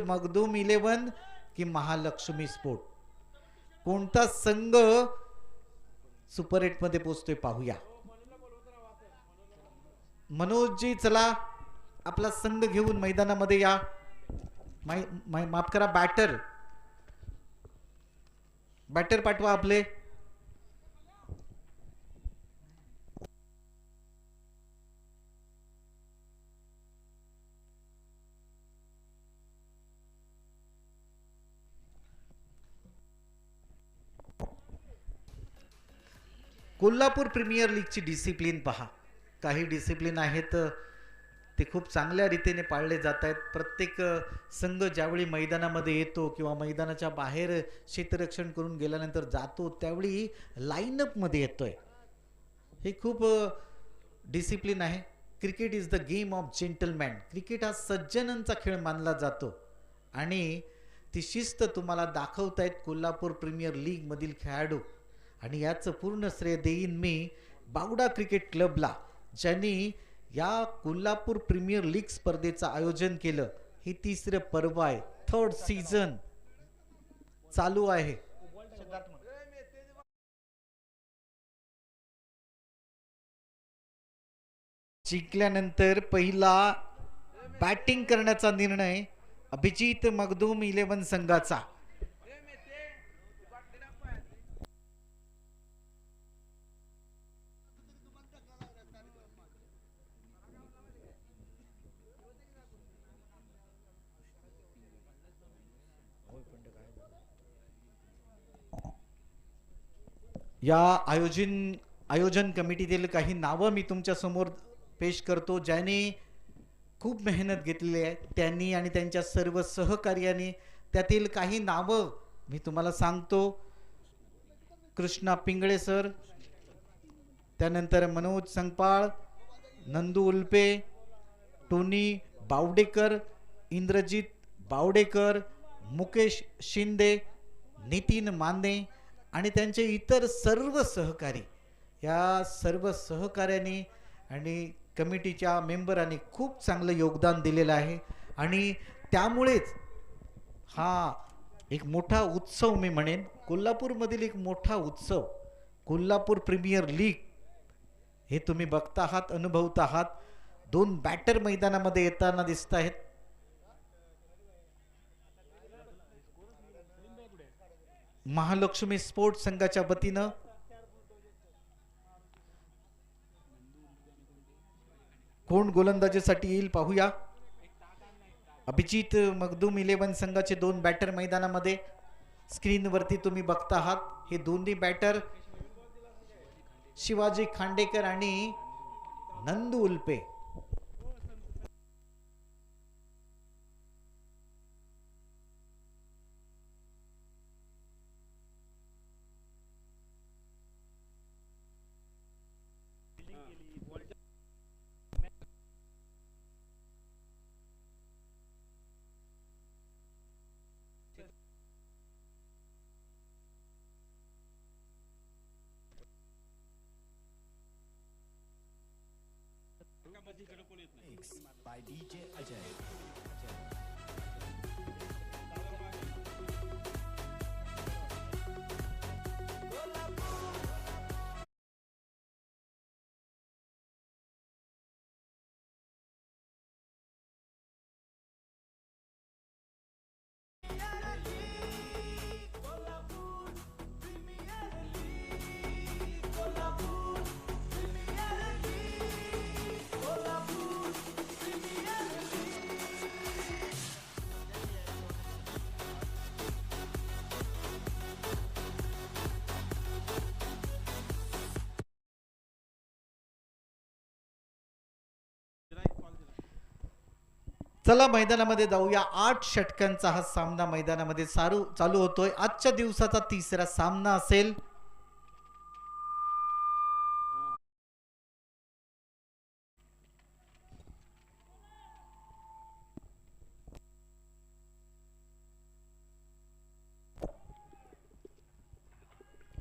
मखदूम 11 की महालक्ष्मी स्पोर्ट, कोणता संघ सुपर 8 मध्ये पोहोचतोय पाहूया. मनोजजी चला आपला संघ घेऊन मैदानामध्ये या. माफ करा, बॅटर पाठवा आपले. कोल्हापूर प्रीमियर लीगची डिसिप्लिन पहा. काही डिसिप्लिन आहेत ते खूप चांगल्या रीतीने पाळले जात आहेत. प्रत्येक संघ ज्यावेळी मैदानामध्ये येतो किंवा मैदानाच्या बाहेर क्षेत्ररक्षण करून गेल्यानंतर जातो त्यावेळी लाईनअपमध्ये येतोय. हे खूप डिसिप्लिन आहे. Cricket is the game of gentleman. Cricket हा सज्जनांचा खेळ मानला जातो आणि ती शिस्त तुम्हाला दाखवतायत कोल्हापूर प्रीमियर लीग मधील खेळाडू. आणि याचं पूर्ण श्रेय देईन मी बावडा क्रिकेट क्लबला, ज्यांनी या कोल्हापूर प्रीमियर लीग स्पर्धेचं आयोजन केलं. हे तिसरं पर्व आहे, थर्ड सीझन चालू आहे. जिंकल्यानंतर पहिला बॅटिंग करण्याचा निर्णय अभिजित मखदूम 11 संघाचा. या आयोजन कमिटीतील काही नावं मी तुमच्या समोर पेश करतो, ज्यांनी खूप मेहनत घेतलेली आहे त्यांनी आणि त्यांच्या सर्व सहकार्याने. त्यातील काही नावं मी तुम्हाला सांगतो. कृष्णा पिंगळे सर, त्यानंतर मनोज संगपाळ, नंदू उल्पे, टोनी बावडेकर, इंद्रजित बावडेकर, मुकेश शिंदे, नितीन माने आणि त्यांचे इतर सर्व सहकारी. या सर्व सहकार्याने आणि कमिटीच्या मेंबरांनी खूप चांगलं योगदान दिलेलं आहे आणि त्यामुळेच हा एक मोठा उत्सव मी म्हणेन, कोल्हापूरमधील एक मोठा उत्सव कोल्हापूर प्रीमियर लीग हे तुम्ही बघता आहात, अनुभवता आहात. 2 बॅटर मैदानामध्ये येताना दिसत आहेत. महालक्ष्मी स्पोर्ट्स संघाच्या वतीनं कोण गोलंदाजीसाठी येईल पाहूया. अभिजित मखदूम 11 संघाचे 2 बॅटर मैदानामध्ये स्क्रीनवरती तुम्ही बघता आहात. हे दोन्ही बॅटर शिवाजी खांडेकर आणि नंदू उल्पे. by DJ Ajay. चला मैदानामध्ये जाऊया. 8 षटकांचा हा सामना मैदानामध्ये चालू होतोय. आजच्या दिवसाचा तिसरा सामना असेल.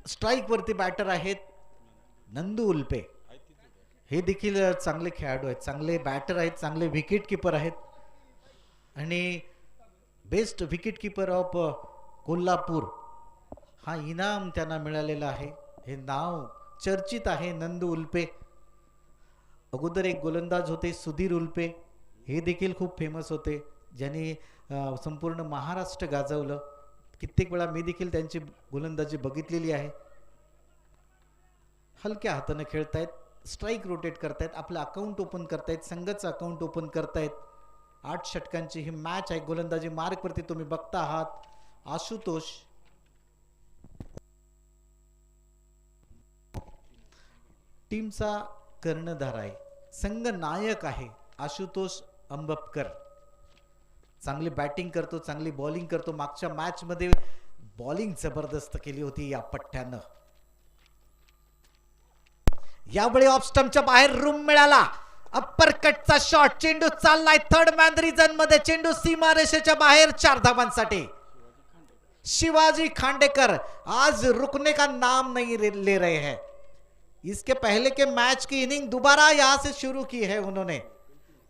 स्ट्राइक वरती बॅटर आहेत नंदू उल्पे. हे देखील चांगले खेळाडू आहेत, चांगले बॅटर आहेत, चांगले विकेट कीपर आहेत आणि best wicket keeper of Kolhapur हा इनाम त्यांना मिळालेला आहे. हे नाव चर्चित आहे. नंदू उल्पे, अगोदर एक गोलंदाज होते सुधीर उल्पे, हे देखील खूप फेमस होते, ज्यांनी संपूर्ण महाराष्ट्र गाजवलं. कित्येक वेळा मी देखील त्यांची गोलंदाजी बघितलेली आहे. हलक्या हाताने खेळतायत, स्ट्राईक रोटेट करतायत, आपलं अकाउंट ओपन करतायत, संघाचं अकाउंट ओपन करतायत. 8 षटकांची ही मॅच आहे. गोलंदाजी मार्कवरती तुम्ही बघता आहात. आशुतोष टीमचा कर्णधार आहे, संघ नायक आहे. आशुतोष अंबपकर चांगली बॅटिंग करतो, चांगली बॉलिंग करतो. मागच्या मॅच मध्ये बॉलिंग जबरदस्त केली होती या पठ्ठ्यानं. यावेळी ऑफ स्टंपच्या बाहेर रूम मिळाला. अप्पर कटचा शॉट, चेंडू चाललाय थर्ड मॅन रिजन मध्ये. चेंडू सीमारेषेच्या बाहेर 4 धावांसाठी. शिवाजी खांडेकर आज रुकने का नाम नहीं ले रहे हैं. इसके पहले के मैच की इनिंग दोबारा यहां से शुरू की है उन्होंने.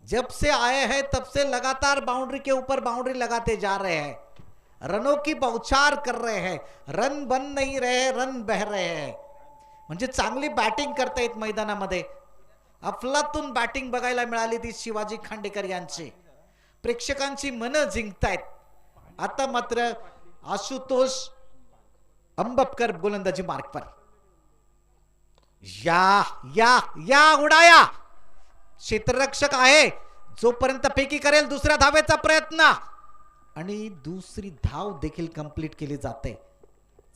जब से आए हैं तब से लगातार बाउंड्री के ऊपर बाउंड्री लगाते जा रहे हैं. रनों की बौछार कर रहे हैं. रन बन नहीं रहे, रन बह रहे हैं. म्हणजे चांगली बॅटिंग करतायत मैदानामध्ये. अफलातून बॅटिंग बघायला मिळाली ती शिवाजी खांडेकर यांची. प्रेक्षकांची मनं जिंकतायत. आता मात्र आशुतोष अंबपकर गोलंदाजी मार्ग पर. या या या उडाया. क्षेत्ररक्षक आहे, जोपर्यंत फेकी करेल दुसऱ्या धावेचा प्रयत्न आणि दुसरी धाव देखील कंप्लीट केली जाते.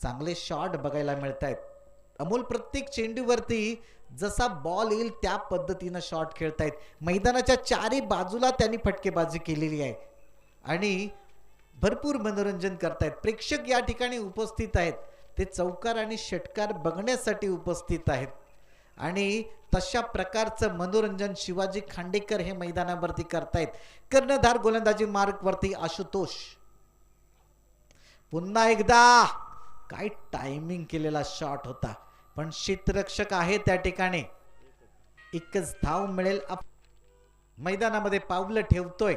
चांगले शॉट बघायला मिळत आहेत. अमोल प्रत्येक चेंडूवरती जसा बॉल येईल त्या पद्धतीनं शॉट खेळतायत. मैदानाच्या चारी बाजूला त्यांनी फटकेबाजी केलेली आहे आणि भरपूर मनोरंजन करतायत. प्रेक्षक या ठिकाणी उपस्थित आहेत, ते चौकार आणि षटकार बघण्यासाठी उपस्थित आहेत आणि तशा प्रकारचं मनोरंजन शिवाजी खांडेकर हे मैदानावरती करतायत. कर्णधार गोलंदाजी मार्कवरती आशुतोष. पुन्हा एकदा काय टायमिंग केलेला शॉट होता, पण क्षेत्ररक्षक आहे त्या ठिकाणी. एकच धाव मिळेल. मैदानामध्ये पावलं ठेवतोय.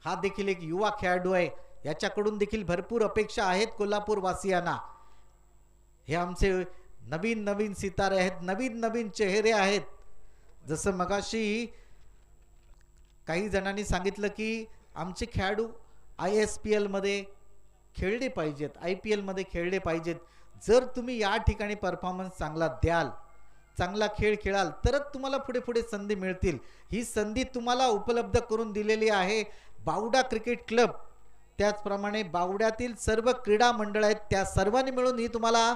हा देखील एक युवा खेळाडू आहे, याच्याकडून देखील भरपूर अपेक्षा आहेत कोल्हापूर वासियांना. हे आमचे नवीन नवीन सितारे आहेत, नवीन नवीन चेहरे आहेत. जसं मगाशी काही जणांनी सांगितलं की आमचे खेळाडू ISPL मध्ये खेळले पाहिजेत, IPL मध्ये खेळले पाहिजेत. जर तुम्ही या ठिकाणी परफॉर्मन्स चांगला द्याल, चांगला खेळ खेळाल तरच तुम्हाला पुढे पुढे संधी मिळतील. ही संधी तुम्हाला उपलब्ध करून दिलेली आहे बावडा क्रिकेट क्लब. त्याचप्रमाणे बावड्यातील सर्व क्रीडा मंडळ आहेत, त्या सर्वांनी मिळून ही तुम्हाला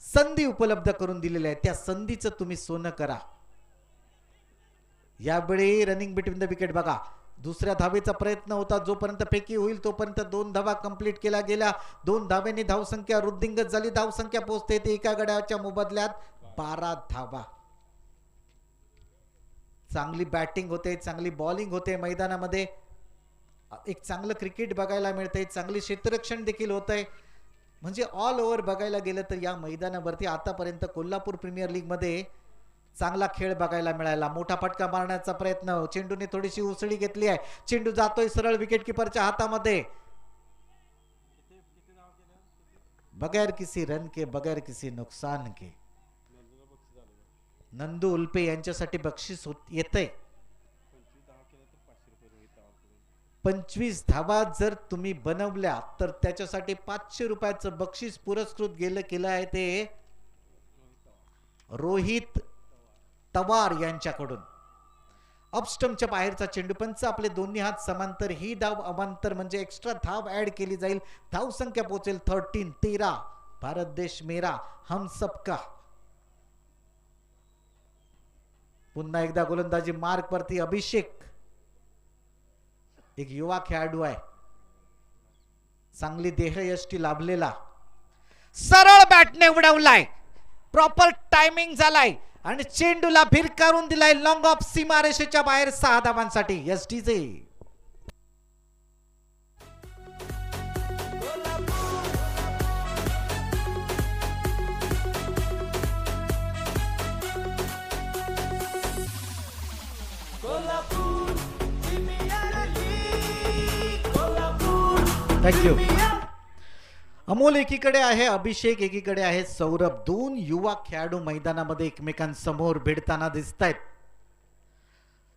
संधी उपलब्ध करून दिलेली आहे. त्या संधीचं तुम्ही सोनं करा. यावेळी रनिंग बिटवीन द विकेट बघा. दुसऱ्या धावेचा प्रयत्न होता, जोपर्यंत फेकी होईल तोपर्यंत 2 धावा कंप्लीट केल्या गेल्या. 2 धावेने धावसंख्या वृद्धिंगत झाली. धावसंख्या पोहोचते ती एका गड्याच्या मोबदल्यात 12 धावा. चांगली बॅटिंग होते, चांगली बॉलिंग होते. मैदानामध्ये एक चांगलं क्रिकेट बघायला मिळतंय, चांगली क्षेत्ररक्षण देखील होतंय. म्हणजे ऑल ओव्हर बघायला गेलं तर या मैदानावरती आतापर्यंत कोल्हापूर प्रीमियर लीग मध्ये चांगला खेळ बघायला मिळाला. मोठा फटका मारण्याचा प्रयत्न, चेंडूने थोडीशी उसळी घेतली आहे. चेंडू जातोय सरळ विकेट किपरच्या हातामध्ये. बगैर किसी रन के, बगैर किसी नुकसान के नंदू उल्पे यांच्यासाठी बक्षीस येतंय. 25 धावा जर तुम्ही बनवल्या तर त्याच्यासाठी 500 रुपयाचं बक्षीस पुरस्कृत केलं आहे ते रोहित तवार यांच्याकडून. अपस्टंपच्या बाहेरचा चेंडू. पंच आपले दोन्ही हात समांतर. ही धाव अवांतर म्हणजे एक्स्ट्रा धाव ऍड केली जाईल. धाव संख्या पोहोचेल 13. भारत देश मेरा, हम सबका. पुन्हा एकदा गोलंदाजी मार्क वरती अभिषेक. एक युवा खेळाडू आहे, चांगली देहयष्टी लाभलेला. सरळ बॅटने उडवलाय, प्रॉपर टायमिंग झालाय आणि चेंडूला भिरकारून दिलाय लॉंग ऑफ सीमारेषेच्या बाहेर 6 धावांसाठी. SDJ Kolhapur premier league, Kolhapur thank you. Amol एकीकडे आहे, अभिषेक एकीकडे आहे सौरभ. दोन युवा खेळाडू मैदानामध्ये एकमेकांसमोर भिडताना दिसत आहेत.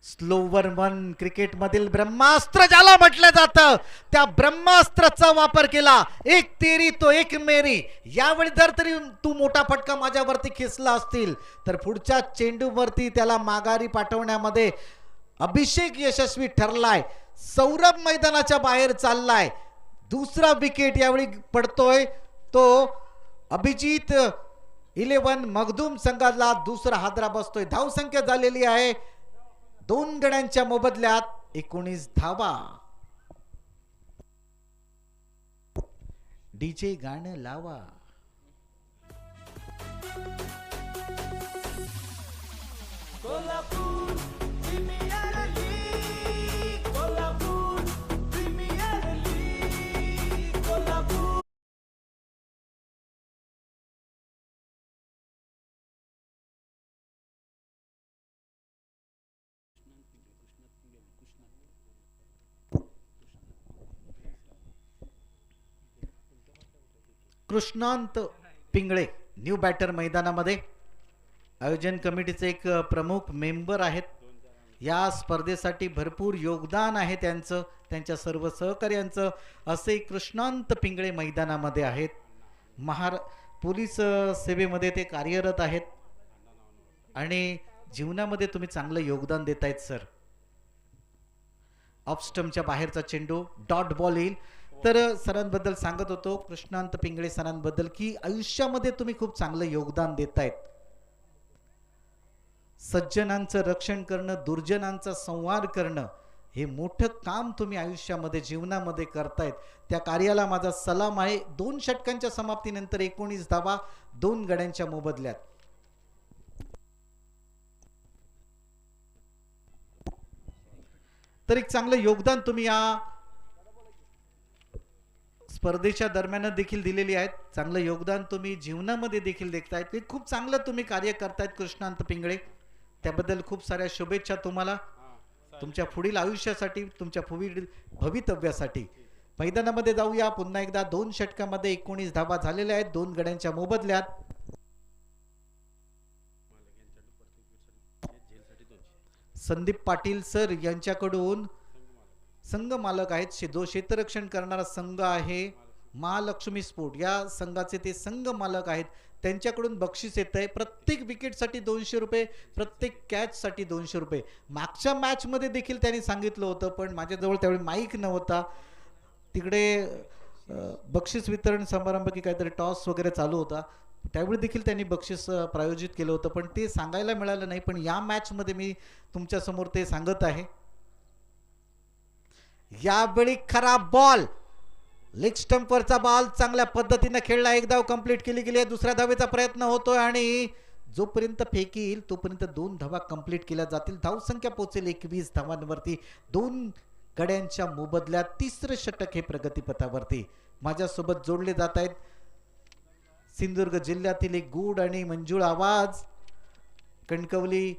स्लोवर मन क्रिकेटमधील ब्रह्मास्त्र ज्याला म्हटलं जातं, त्या ब्रह्मास्त्राचा वापर केला. एक तेरी तो एक मेरी. यावेळी जर तरी तू मोठा फटका माझ्यावरती खेचला असतील तर पुढच्या चेंडूवरती त्याला माघारी पाठवण्यामध्ये अभिषेक यशस्वी ठरलाय. सौरभ मैदानाच्या बाहेर चाललाय. दुसरा विकेट यावेळी पडतोय तो अभिजित 11 मखदूम संघाला दुसरा हादरा बसतोय. धावसंख्या झालेली आहे 2 गड्यांच्या मोबदल्यात 19 धावा. डीजे गाणं लावा. Kolhapur premier league, Kolhapur premier league, Kolhapur. Krishnant Pingale new batter मैदानामध्ये आयोजन कमिटीचे एक प्रमुख मेंबर आहेत. या स्पर्धेसाठी भरपूर योगदान आहे त्यांचं, त्यांच्या सर्व सहकार्यांचं. असे कृष्णांत पिंगळे मैदानामध्ये आहेत. पोलीस सेवेमध्ये ते कार्यरत आहेत आणि जीवनामध्ये तुम्ही चांगलं योगदान देत आहेत सर. ऑफ स्टंपच्या बाहेरचा चेंडू डॉट बॉल येईल. तर सरांबद्दल सांगत होतो कृष्णांत पिंगळे सरांबद्दल की आयुष्यामध्ये तुम्ही खूप चांगलं योगदान देतायत. सज्जनांचं रक्षण करणं, दुर्जनांचा संहार करणं हे मोठं काम तुम्ही आयुष्यामध्ये जीवनामध्ये करतायत. त्या कार्याला माझा सलाम आहे. 2 षटकांच्या समाप्तीनंतर 19 धावा 2 गड्यांच्या मोबदल्यात. तर एक चांगलं योगदान तुम्ही या स्पर्धेच्या दरम्यान देखील दिलेली आहेत. चांगलं योगदान तुम्ही जीवनामध्ये देखील देतायत. खूप चांगलं तुम्ही कार्य करतायत कृष्णांत पिंगळे. त्याबद्दल खूप साऱ्या शुभेच्छा तुम्हाला, तुमच्या पुढील आयुष्यासाठी, तुमच्या पुढील भवितव्यासाठी. मैदानामध्ये जाऊया पुन्हा एकदा. 2 षटकामध्ये 19 धावा झालेल्या आहेत 2 गड्यांच्या मोबदल्यात. संदीप पाटील सर यांच्याकडून संघ मालक आहेत. जो क्षेत्ररक्षण करणारा संघ आहे महालक्ष्मी स्पोर्ट, या संघाचे ते संघ मालक आहेत. त्यांच्याकडून बक्षीस येत आहे. प्रत्येक विकेटसाठी 200 रुपये, प्रत्येक कॅचसाठी 200 रुपये. मागच्या मॅचमध्ये देखील त्यांनी सांगितलं होतं, पण माझ्याजवळ त्यावेळी माईक नव्हता. तिकडे बक्षीस वितरण समारंभ की काहीतरी टॉस वगैरे चालू होता. त्यावेळी देखील त्यांनी बक्षीस प्रायोजित केलं होतं, पण ते सांगायला मिळालं नाही. पण या मॅचमध्ये मी तुमच्यासमोर ते सांगत आहे. यावेळी खराब बॉल, लेग स्टंपवरचा बॉल चांगल्या पद्धतीने खेळला. 1 धाव कंप्लीट केली गेली आहे. दुसऱ्या धावेचा प्रयत्न होतोय आणि जोपर्यंत फेकील तोपर्यंत 2 धावा कंप्लीट केल्या जातील. धावसंख्या पोहोचेल 21 धावांवरती 2 गड्यांच्या मोबदल्यात. तिसरं षटक हे प्रगतीपथावरती. माझ्यासोबत जोडले जात आहेत सिंधुदुर्ग जिल्ह्यातील एक गूढ आणि मंजूळ आवाज, कणकवली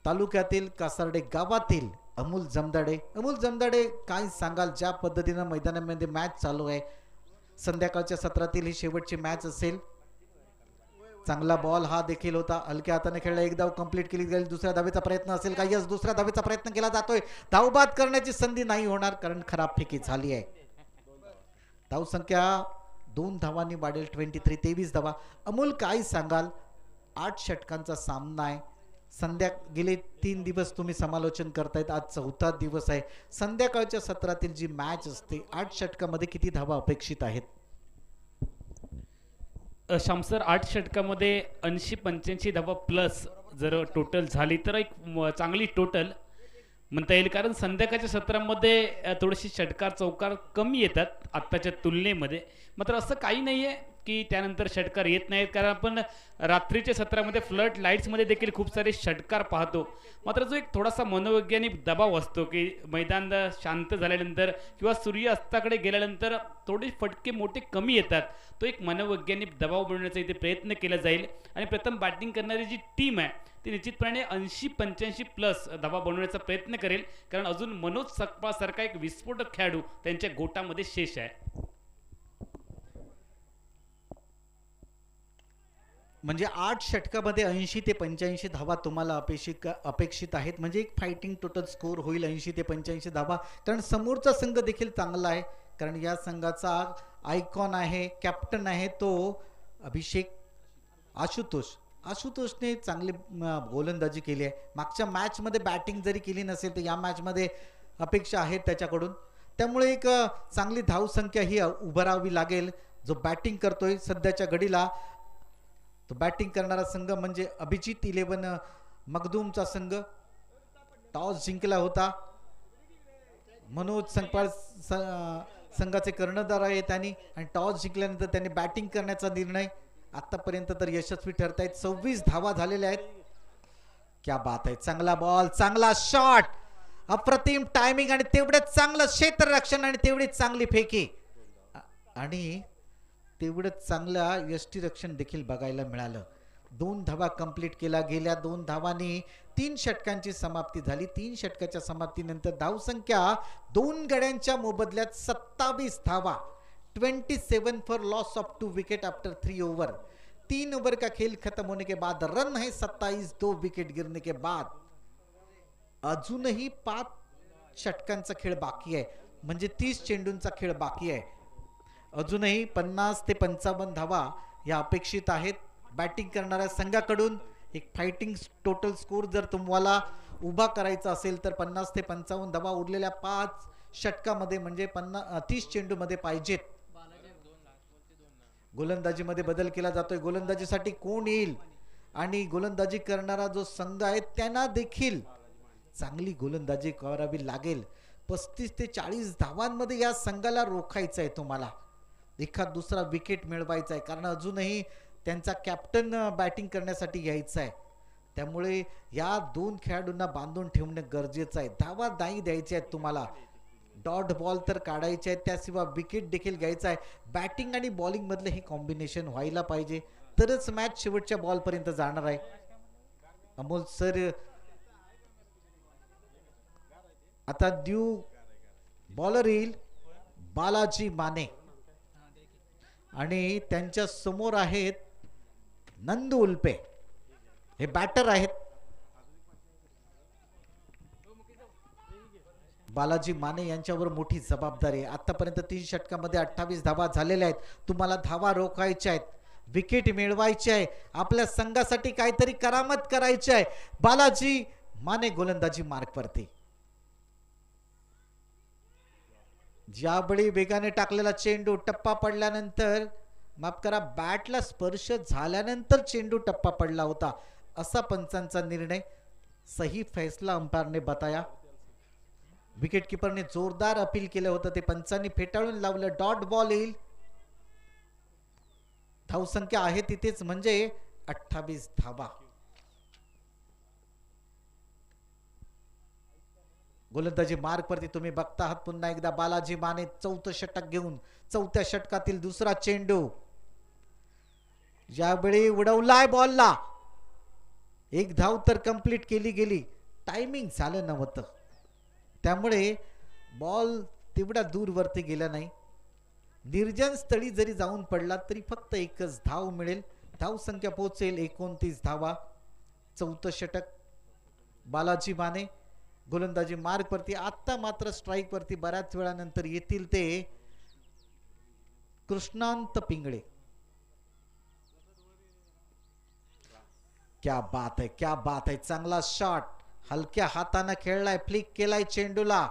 तालुक्यातील कासार्डे गावातील अमोल जमदाडे. अमोल जमदाडे, काय सांगाल ज्या पद्धतीनं मैदानामध्ये मॅच चालू आहे? संध्याकाळच्या सत्रातील ही शेवटची मॅच असेल. चांगला बॉल हा देखील होता, हलक्या हाताने खेळला. 1 धाव कंप्लीट केली गेली. दुसऱ्या धावेचा प्रयत्न असेल का? यस, दुसऱ्या धावेचा प्रयत्न केला जातोय. धावबाद करण्याची संधी नाही होणार कारण खराब फेकी झाली आहे. धावसंख्या 2 धावांनी वाढेल. 23 धावा. अमोल, काय सांगाल? 8 षटकांचा सामना आहे. गेले 3 दिवस तुम्ही समालोचन करतायत, आज 4था दिवस आहे. संध्याकाळच्या सत्रातील जी मॅच असते 8 षटकामध्ये किती धावा अपेक्षित आहेत? शामसर 8 षटकामध्ये 80-85 धावा प्लस जर टोटल झाली तर एक चांगली टोटल म्हणता येईल. कारण संध्याकाळच्या सत्रामध्ये थोडीशी षटकार चौकार कमी येतात आत्ताच्या तुलनेमध्ये. मात्र असं काही नाही आहे, की त्यानंतर षटकार येत नाहीत, कारण आपण रात्रीच्या सत्रामध्ये फ्लड लाईट्समध्ये देखील खूप सारे षटकार पाहतो. मात्र जो एक थोडासा मनोवैज्ञानिक दबाव असतो की मैदान शांत झाल्यानंतर किंवा सूर्य अस्ताकडे गेल्यानंतर थोडे फटके मोठे कमी येतात, तो एक मनोवैज्ञानिक दबाव बनवण्याचा इथे प्रयत्न केला जाईल. आणि प्रथम बॅटिंग करणारी जी टीम आहे ती निश्चितपणे 80-85 प्लस धावा बनवण्याचा प्रयत्न करेल, कारण अजून मनोज सकपाळ सारखा एक विस्फोटक खेळाडू त्यांच्या गोटामध्ये शेष आहे. म्हणजे 8 षटकामध्ये 80 ते 85 धावा तुम्हाला अपेक्षित आहेत. म्हणजे एक फायटिंग टोटल स्कोर होईल 80 ते 85 धावा. कारण समोरचा संघ देखील चांगला आहे, कारण या संघाचा आयकॉन आहे, कॅप्टन आहे तो अभिषेक आशुतोषने चांगली गोलंदाजी केली आहे. मागच्या मॅचमध्ये बॅटिंग जरी केली नसेल तर या मॅचमध्ये अपेक्षा आहेत त्याच्याकडून. त्यामुळे एक चांगली धावसंख्या ही उभारावी लागेल. जो बॅटिंग करतोय सध्याच्या घडीला तो बॅटिंग करणारा संघ म्हणजे अभिजित 11 मखदूमचा संघ. टॉस जिंकला होता. मनोज संकपाळ संघाचे कर्णधार आहे त्यांनी, आणि टॉस जिंकल्यानंतर त्यांनी बॅटिंग करण्याचा निर्णय आतापर्यंत तर यशस्वी ठरतायत. 26 धावा झालेल्या आहेत. क्या बात आहे. चांगला बॉल, चांगला शॉट, अप्रतिम टायमिंग आणि तेवढंच चांगलं क्षेत्ररक्षण आणि तेवढीच चांगली फेकी आणि तेवढंच चांगलं यष्टीरक्षण देखील बघायला मिळालं. 2 धावा कंप्लीट केला गेल्या. 2 धावांनी 3 षटकांची समाप्ती झाली. 3 षटकाच्या समाप्तीनंतर धावसंख्या 2 गड्यांच्या मोबदल्यात 27 धावा. 27 for loss of 2 wicket after 3 over. 3 over का खेल खत्म होने के बाद रन है 27, 2 विकेट गिरने के बाद. अजूनही 5 षटकांचा खेळ बाकी आहे, म्हणजे 30 चेंडूंचा खेळ बाकी आहे. अजूनही 50 ते 55 धावा या अपेक्षित आहेत बॅटिंग करणाऱ्या संघाकडून. एक फायटिंग टोटल स्कोर जर तुम्हाला उभा करायचा असेल तर 50 ते 55 धावा उरलेल्या 5 षटकामध्ये म्हणजे 30 चेंडूमध्ये पाहिजेत. गोलंदाजीमध्ये बदल केला जातोय. गोलंदाजीसाठी कोण येईल आणि गोलंदाजी करणारा जो संघ आहे त्यांना देखील चांगली गोलंदाजी करावी लागेल. 35 ते 40 धावांमध्ये या संघाला रोखायचं आहे. तुम्हाला एखाद दुसरा विकेट मिळवायचा आहे, कारण अजूनही त्यांचा कॅप्टन बॅटिंग करण्यासाठी यायचा आहे. त्यामुळे या 2 खेळाडूंना बांधून ठेवणं गरजेचं आहे. धावा नाही द्यायच्या आहेत तुम्हाला. डॉट बॉल तर काढायचे आहेत, त्याशिवाय विकेट देखील घ्यायचा आहे. बॅटिंग आणि बॉलिंग मधलं हे कॉम्बिनेशन व्हायला पाहिजे, तरच मॅच शेवटच्या बॉल पर्यंत जाणार आहे. अमोल सर आता न्यू बॉलर येईल बालाजी माने आणि त्यांच्या समोर आहेत नंदू उल्पे, हे बॅटर आहेत. बालाजी माने यांच्यावर मोठी जबाबदारी आहे. आतापर्यंत 3 षटकामध्ये 28 धावा झालेल्या आहेत. तुम्हाला धावा रोखायच्या आहेत, विकेट मिळवायचे आहे, आपल्या संघासाठी काहीतरी करामत करायची आहे. बालाजी माने गोलंदाजी मार्कवरती. ज्यावेळी वेगाने टाकलेला चेंडू टप्पा पडल्यानंतर, माफ करा, बॅटला स्पर्श झाल्यानंतर चेंडू टप्पा पडला होता असा पंचांचा निर्णय. सही फैसला अंपायरने बताया. विकेट कीपरने जोरदार अपील केलं होतं, ते पंचांनी फेटाळून लावलं. डॉट बॉल येईल. धावसंख्या आहे तिथेच, म्हणजे 28 धावा. गोलंदाजी मार्कवरती तुम्ही बघता आहात पुन्हा एकदा बालाजी माने 4थं षटक घेऊन. 4थ्या षटकातील दुसरा चेंडू ज्यावेळी उडवलाय बॉलला, 1 धाव तर कंप्लीट केली गेली. टायमिंग झालं नव्हतं, त्यामुळे बॉल तेवढा दूर वरती गेला नाही. निर्जन स्थळी जरी जाऊन पडला तरी फक्त 1च धाव मिळेल. धावसंख्या पोहोचेल 29 धावा. 4थं षटक बालाजी माने गोलंदाजी मार्कवरती. आता मात्र स्ट्राईक वरती बऱ्याच वेळानंतर येतील ते कृष्णांत पिंगळे. क्या बात है, क्या बात है. चांगला शॉट, हलक्या हाताने खेळलाय, फ्लिक केलाय चेंडूला.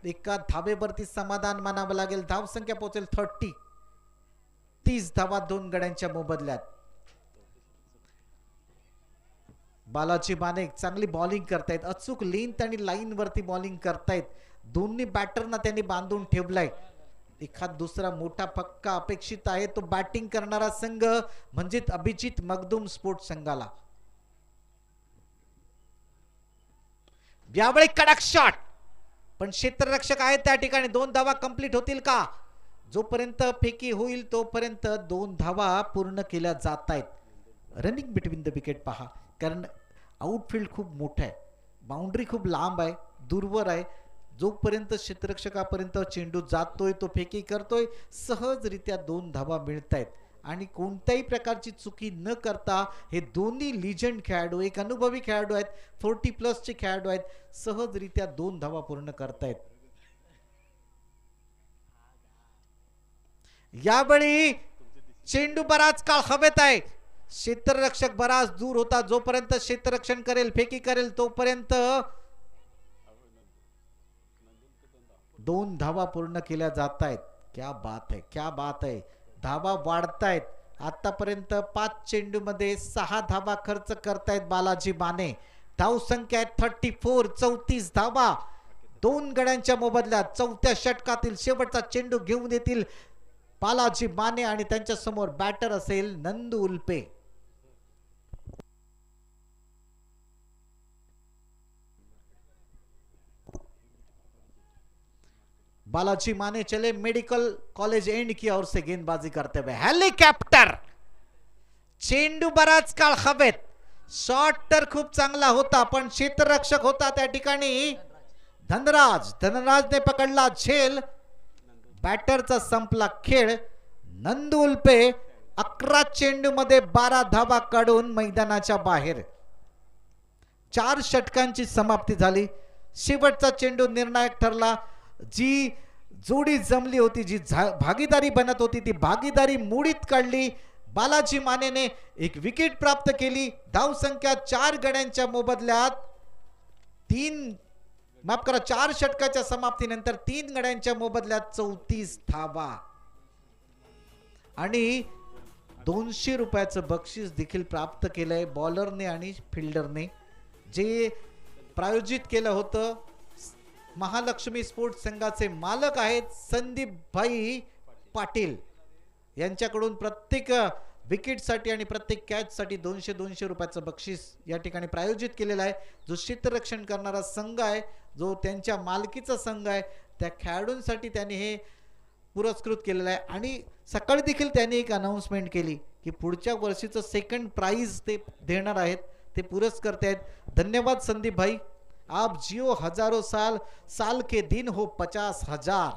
एका धावेवरती समाधान मानावं लागेल. धावसंख्या पोहोचेल 30. 30 धावा 2 गड्यांच्या मोबदल्यात. बालाजी माने चांगली बॉलिंग करतायत, अचूक लेंथ आणि लाईन वरती बॉलिंग करतायत. दोन्ही बॅटरना त्यांनी बांधून ठेवलाय. एखाद दुसरा मोठा फटका अपेक्षित आहे, तो बॅटिंग करणारा संघ म्हणजे अभिजित मगदुम स्पोर्ट्स संघाला. यावेळी कडक शॉट, पण क्षेत्ररक्षक आहेत त्या ठिकाणी. 2 धावा कंप्लीट होतील का? जोपर्यंत फेकी होईल तोपर्यंत 2 धावा पूर्ण केल्या जात आहेत. रनिंग बिटवीन द विकेट पहा, कारण आउटफील्ड खूप मोठं आहे, बाउंड्री खूप लांब आहे, दूरवर आहे. जोपर्यंत क्षेत्ररक्षकापर्यंत चेंडू जातोय, तो फेकी करतोय, सहजरित्या 2 धावा मिळत आहेत. आणि कोणत्याही प्रकारची चुकी न करता हे दोन्ही लिजंड खेळाडू, एक अनुभवी खेळाडू आहेत, 40+ चे खेळाडू आहेत, सहजरित्या 2 धावा पूर्ण करतायत. यावेळी चेंडू बराच काळ हवेत आहे. क्षेत्ररक्षक बराच दूर होता. जोपर्यंत क्षेत्ररक्षण करेल, फेकी करेल, तोपर्यंत 2 धावा पूर्ण केल्या जात आहेत. क्या बात है, क्या बात है. धावा वाढतायत. आतापर्यंत 5 चेंडू मध्ये 6 धावा खर्च करतायत बालाजी माने. धाव संख्या आहे 34, 34 धावा. 2 गड्यांच्या मोबदल्यात 4थ्या षटकातील शेवटचा चेंडू घेऊन येतील बालाजी माने आणि त्यांच्या समोर बॅटर असेल नंदू उल्पे. बालाजी माने चले मेडिकल कॉलेज एंड की ओर से गेंदबाजी करते हुए. हेलिकॉप्टर, चेंडू बराच काळ हवेत. शॉट तर खूप चांगला होता, पण क्षेत्ररक्षक होता त्या ठिकाणी धनराजने पकडला झेल. बॅटरचा संपला खेळ. नंदू उल्पे 11 चेंडू मध्ये 12 धावा काढून मैदानाच्या बाहेर. 4 षटकांची समाप्ती झाली. शेवटचा चेंडू निर्णायक ठरला. जी जोडी जमली होती, जी भागीदारी बनत होती, ती भागीदारी मोडीत काढली. बालाजी मानेने एक विकेट प्राप्त केली. धाव संख्या 4 गड्यांच्या मोबदल्यात 4 षटकाच्या समाप्तीनंतर 3 गड्यांच्या मोबदल्यात 34 धावा आणि 200 रुपयाचं बक्षीस देखील प्राप्त केलंय बॉलरने आणि फिल्डरने. जे प्रायोजित केलं होतं महालक्ष्मी स्पोर्ट्स संघाचे मालक आहेत संदीप भाई पाटील. यांच्याकडून प्रत्येक विकेटसाठी आणि प्रत्येक कॅचसाठी 200 रुपयाचं बक्षीस या ठिकाणी प्रायोजित केलेलं आहे. जो क्षेत्ररक्षण करणारा संघ आहे, जो त्यांच्या मालकीचा संघ आहे, त्या खेळाडूंसाठी त्यांनी हे पुरस्कृत केलेलं आहे. आणि सकाळी देखील त्यांनी एक अनाउन्समेंट केली की पुढच्या वर्षीचं सेकंड प्राइज ते देणार आहेत, ते पुरस्कर्ते आहेत. धन्यवाद संदीप भाई. आप जियो हजारों साल के दिन हो 50,000.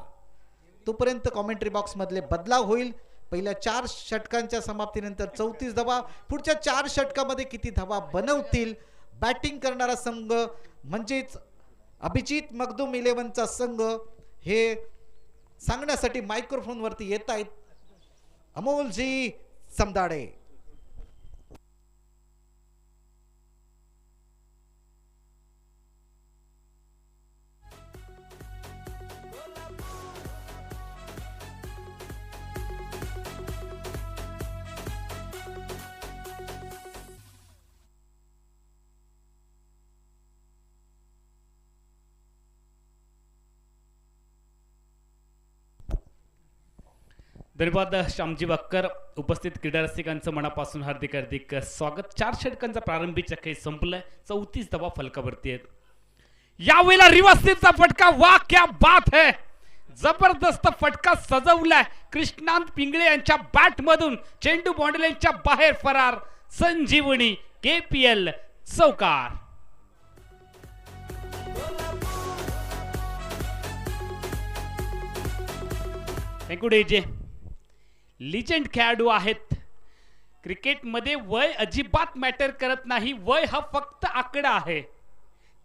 तोपर्यंत कॉमेंट्री बॉक्स मधले बदलाव होईल. पहिल्या 4 षटकांच्या समाप्तीनंतर 34 धावा. पुढच्या 4 षटकामध्ये किती धावा बनवतील बॅटिंग करणारा संघ म्हणजेच अभिजित मगदुम 11चा संघ, हे सांगण्यासाठी मायक्रोफोन वरती येत आहेत अमोलजी समदाडे. धन्यवाद श्यामजी बाक्कर. उपस्थित क्रीडा रसिकांचं मनापासून हार्दिक हार्दिक स्वागत. 4 षटकांचा प्रारंभी चक्र संपलाय. 34 धावा फलकावरती आहेत. यावेळेला रिव्हर्सचा फटका. वा क्या बात है, जबरदस्त फटका सजवलाय कृष्णांत पिंगळे यांच्या बॅट मधून. चेंडू बाउंड्रीच्या बाहेर फरार. संजीवनी KPL चौकार. Thank you DJ. लिजेंड खेळाडू आहेत. क्रिकेटमध्ये वय अजिबात मॅटर करत नाही. वय हा फक्त आकडा आहे.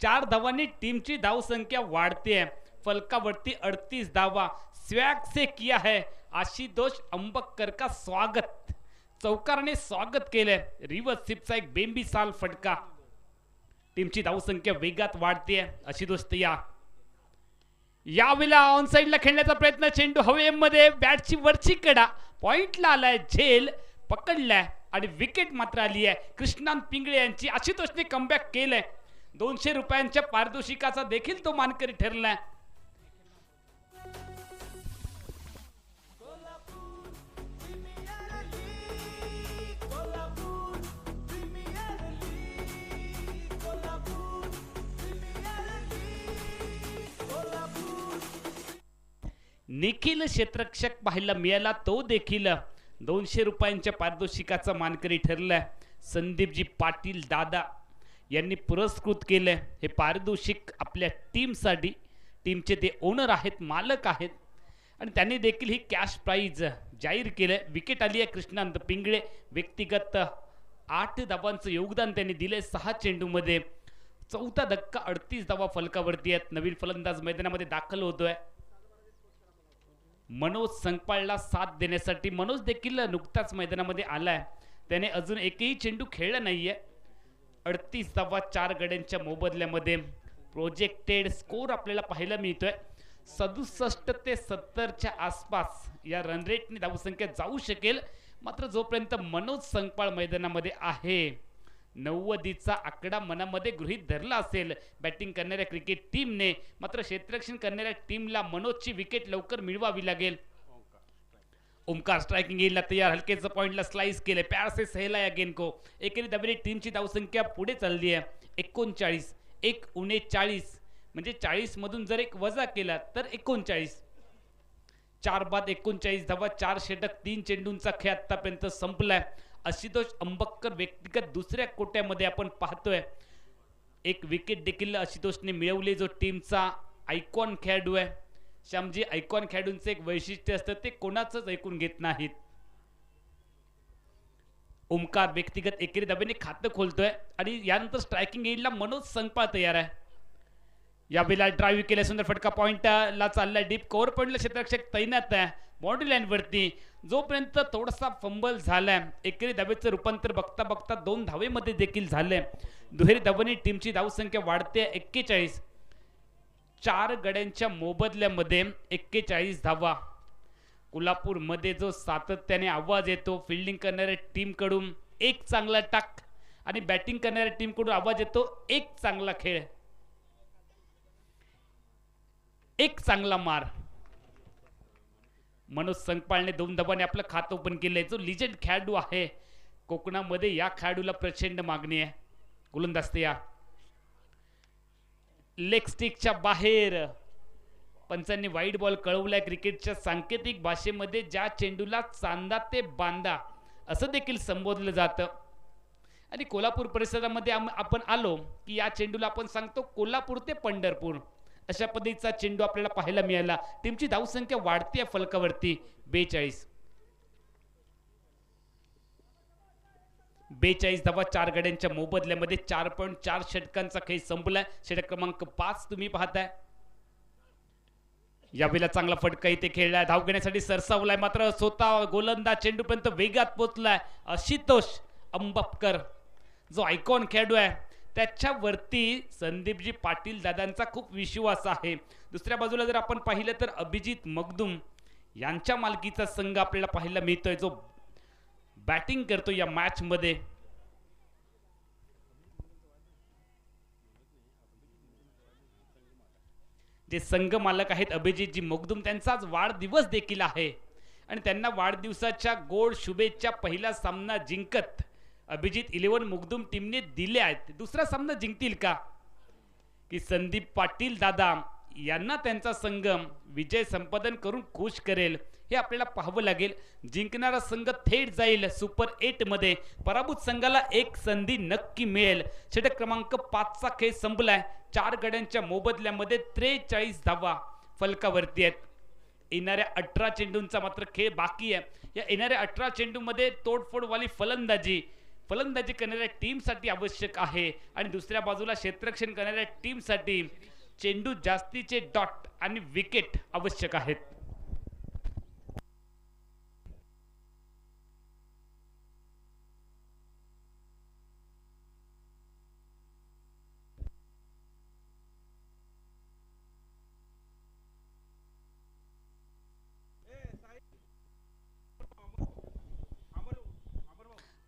4 धावांनी टीमची धावसंख्या वाढते. फलकावरती 38 धावा. स्वॅग से किया है आशुतोष अंबकर का स्वागत. चौकारने स्वागत केलंय. रिव्हर्स स्वीपचा एक बेंबीसाल फटका. टीमची धावसंख्या वेगात वाढते. आशुतोष तयार. यावेळेला ऑन साइडला खेळण्याचा प्रयत्न. चेंडू हवेमध्ये. बॅटची वरची कडा पॉइंटला आलाय. झेल पकडलाय आणि विकेट मात्र आली आहे कृष्णांत पिंगळे यांची. आशुतोषने कमबॅक केलंय. 200 रुपयांच्या पारितोषिकाचा देखील तो मानकरी ठरलाय. निखिल क्षेत्ररक्षक पाहायला मिळाला, तो देखील 200 रुपयांच्या पारितोषिकाचा मानकरी ठरलाय. संदीपजी पाटील दादा यांनी पुरस्कृत केलंय हे पारितोषिक आपल्या टीमसाठी. टीमचे ते ओनर आहेत, मालक आहेत आणि त्यांनी देखील ही कॅश प्राईज जाहीर केलंय. विकेट आली आहे कृष्णांत पिंगळे. व्यक्तिगत 8 धावांचं योगदान त्यांनी दिले 6 चेंडूमध्ये. चौथा धक्का 38 धावा फलकावरती आहेत. नवीन फलंदाज मैदानामध्ये दाखल होतोय मनोज संकपाळला साथ देण्यासाठी. मनोज देखील नुकताच मैदानामध्ये आलाय. त्याने अजून एकही चेंडू खेळला नाहीये. 38 धावा 4 गड्यांच्या मोबदल्यामध्ये. प्रोजेक्टेड स्कोर आपल्याला पाहायला मिळतोय 67 ते 70च्या आसपास या रन रेटने धावसंख्या जाऊ शकेल. मात्र जोपर्यंत मनोज संकपाळ मैदानामध्ये आहे 90चा आकडा मनामध्ये गृहीत धरला असेल बॅटिंग करणाऱ्या क्रिकेट टीमने. मात्र क्षेत्ररक्षण करणाऱ्या टीमला मनोजची विकेट लवकर मिळवावी लागेल. ओमकार स्ट्राइकिंग येईल तयार. हलकेचं पॉइंटला स्लाइस केले. प्यार से सहला या गेंद को. एकेरी दबेली टीमची धावसंख्या पुढे चालली आहे 39. 1:39 म्हणजे 40 मधून जर एक वजा केला तर 39. 4 बाद 39 धावा 4 षटक 3 चेंडूंचा खेळ आतापर्यंत संपलाय. आशुतोष अंबक्कर व्यक्तिगत दुसऱ्या कोट्यामध्ये आपण पाहतोय. एक विकेट देखील आशुतोषने मिळवली, जो टीमचा आयकॉन खेळाडू आहे. श्यामजी, आयकॉन खेळाडूंचे एक वैशिष्ट्य असतं, ते कोणाचंच ऐकून घेत नाहीत. ओमकार व्यक्तिगत एकेरी धाब्याने खातं खोलतोय आणि यानंतर स्ट्रायकिंग एंडला मनोज संकपाळ तयार आहे. यावेळेला ड्राईव्ह केल्या सुंदर फटका पॉइंटला चाललाय. डीप कव्हर पॉइंटला क्षेत्ररक्षक तैनात आहे बाउंड्री लाईन वरती. जोपर्यंत थोडासा फंबल झालाय. एकेरी धावेचं रूपांतर बघता बघता 2 धावेमध्ये देखील झालंय. दुहेरी धावांनी टीमची धावसंख्या वाढते 41. 4 गड्यांच्या मोबदल्यामध्ये 41 धावा. कोल्हापूरमध्ये जो सातत्याने आवाज येतो फिल्डिंग करणाऱ्या टीम कडून एक चांगला टाक आणि बॅटिंग करणाऱ्या टीम कडून आवाज येतो एक चांगला खेळ, एक चांगला मार. मनोज संकपाळने 2 धावांनी आपलं खातं ओपन केलंय. जो लिजेंड खेळाडू आहे कोकणामध्ये, या खेळाडूला प्रचंड मागणी आहे. गोलंदाज या लेग स्टिकच्या बाहेर. पंचांनी वाईड बॉल कळवलाय. क्रिकेटच्या सांकेतिक भाषेमध्ये ज्या चेंडूला चांदा ते बांदा असं देखील संबोधलं जातं. आणि कोल्हापूर परिसरामध्ये आपण आलो की या चेंडूला आपण सांगतो कोल्हापूर ते पंढरपूर. अशा पद्धतीचा चेंडू आपल्याला पाहायला मिळाला. टीमची धावसंख्या वाढती आहे फलकावरती 42. 42 धावा 4 गड्यांच्या मोबदल्यामध्ये. 4.4 षटकांचा खेळ संपलाय. षटक क्रमांक 5 तुम्ही पाहताय. यावेळेला चांगला फटका इथे खेळलाय. धाव घेण्यासाठी सरसावलाय, मात्र स्वतः गोलंदाज चेंडूपर्यंत वेगात पोहोचलाय. आशुतोष अंबक्कर जो आयकॉन खेळाडू आहे त्याच्यावरती संदीपजी पाटील दादांचा खूप विश्वास आहे. दुसऱ्या बाजूला जर आपण पाहिलं तर अभिजित मगदुम यांच्या मालकीचा संघ आपल्याला पाहायला मिळतोय, जो बॅटिंग करतो या मॅच मध्ये. जे संघ मालक आहेत अभिजितजी मगदुम, त्यांचा आज वाढदिवस देखील आहे आणि त्यांना वाढदिवसाच्या गोड शुभेच्छा. पहिला सामना जिंकत अभिजित 11 मगदुम टीमने दिले आहेत. दुसरा सामना जिंकतील का की संदीप पाटील दादा यांना त्यांचा संघ विजय संपादन करून खुश करेल हे आपल्याला पाहावं लागेल. जिंकणारा संघ थेट जाईल सुपर 8 मध्ये. पराभूत संघाला एक संधी नक्की मिळेल. षटक क्रमांक 5 चा खेळ संपलाय. 4 गड्यांच्या मोबदल्यामध्ये 43 धावा फलकावरती आहेत. येणाऱ्या 18 चेंडूंचा मात्र खेळ बाकी आहे. या येणाऱ्या 18 चेंडूमध्ये तोडफोडवाली फलंदाजी करणाऱ्या टीमसाठी आवश्यक आहे आणि दुसऱ्या बाजूला क्षेत्ररक्षण करणाऱ्या टीमसाठी चेंडू जास्तीचे डॉट आणि विकेट आवश्यक आहेत.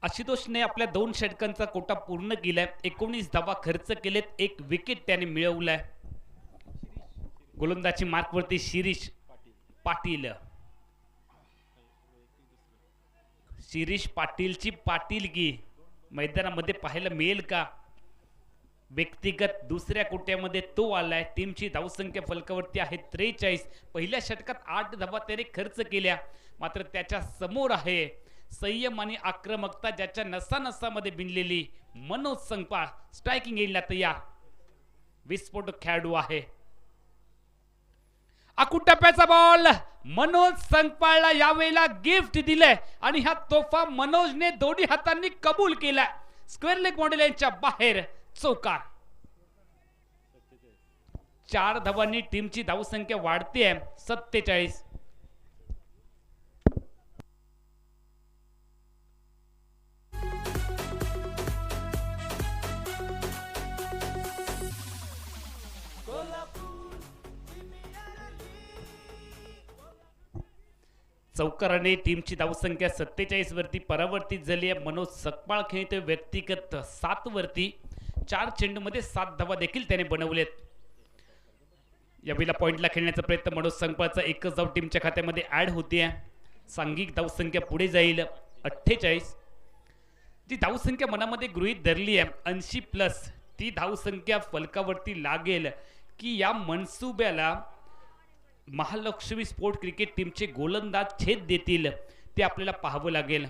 आशुतोषने आपल्या 2 षटकांचा कोटा पूर्ण केलाय. 19 धावा खर्च केलेत. 1 विकेट त्याने मिळवलाय. गोलंदाजी मार्कवरती शिरीष पाटील. शिरीष पाटीलची पाटीलगी मैदानामध्ये पाहायला मिळेल का? व्यक्तिगत दुसऱ्या कोट्यामध्ये तो आलाय. टीमची धावसंख्या फलकावरती आहे 43. पहिल्या षटकात 8 धावा त्याने खर्च केल्या, मात्र त्याच्या समोर आहे संयम आणि आक्रमकता ज्याच्या नसानसामध्ये भिनलेली मनोज संकपाळ. स्ट्रायकिंग एंडला तयार, विस्फोटक खेळाडू आहे. टप्प्याचा बॉल मनोज संकपाळला यावेळेला गिफ्ट दिलंय आणि हा तोफा मनोजने दोन्ही हातांनी कबूल केलाय. स्क्वेअर लेग मॉडेल यांच्या बाहेर चौकार. 4 धावांनी टीमची धावसंख्या वाढते 47. चौकाराने टीमची धावसंख्या 47 वरती परावर्तित झाली आहे. मनोज सकपाळ खेळतोय व्यक्तिगत 7 वरती. 4 चेंडूमध्ये 7 धावा देखील त्याने बनवलेत. यावेळेला पॉइंटला खेळण्याचा प्रयत्न मनोज संकपाळचा एकच धाव टीमच्या खात्यामध्ये ऍड होते. सांघिक धावसंख्या पुढे जाईल 48. जी धावसंख्या मनामध्ये गृहीत धरली आहे 80+, ती धावसंख्या फलकावरती लागेल की या मनसुब्याला महालक्ष्मी स्पोर्ट क्रिकेट टीमचे गोलंदाज छेद देतील ते आपल्याला पाहावं लागेल.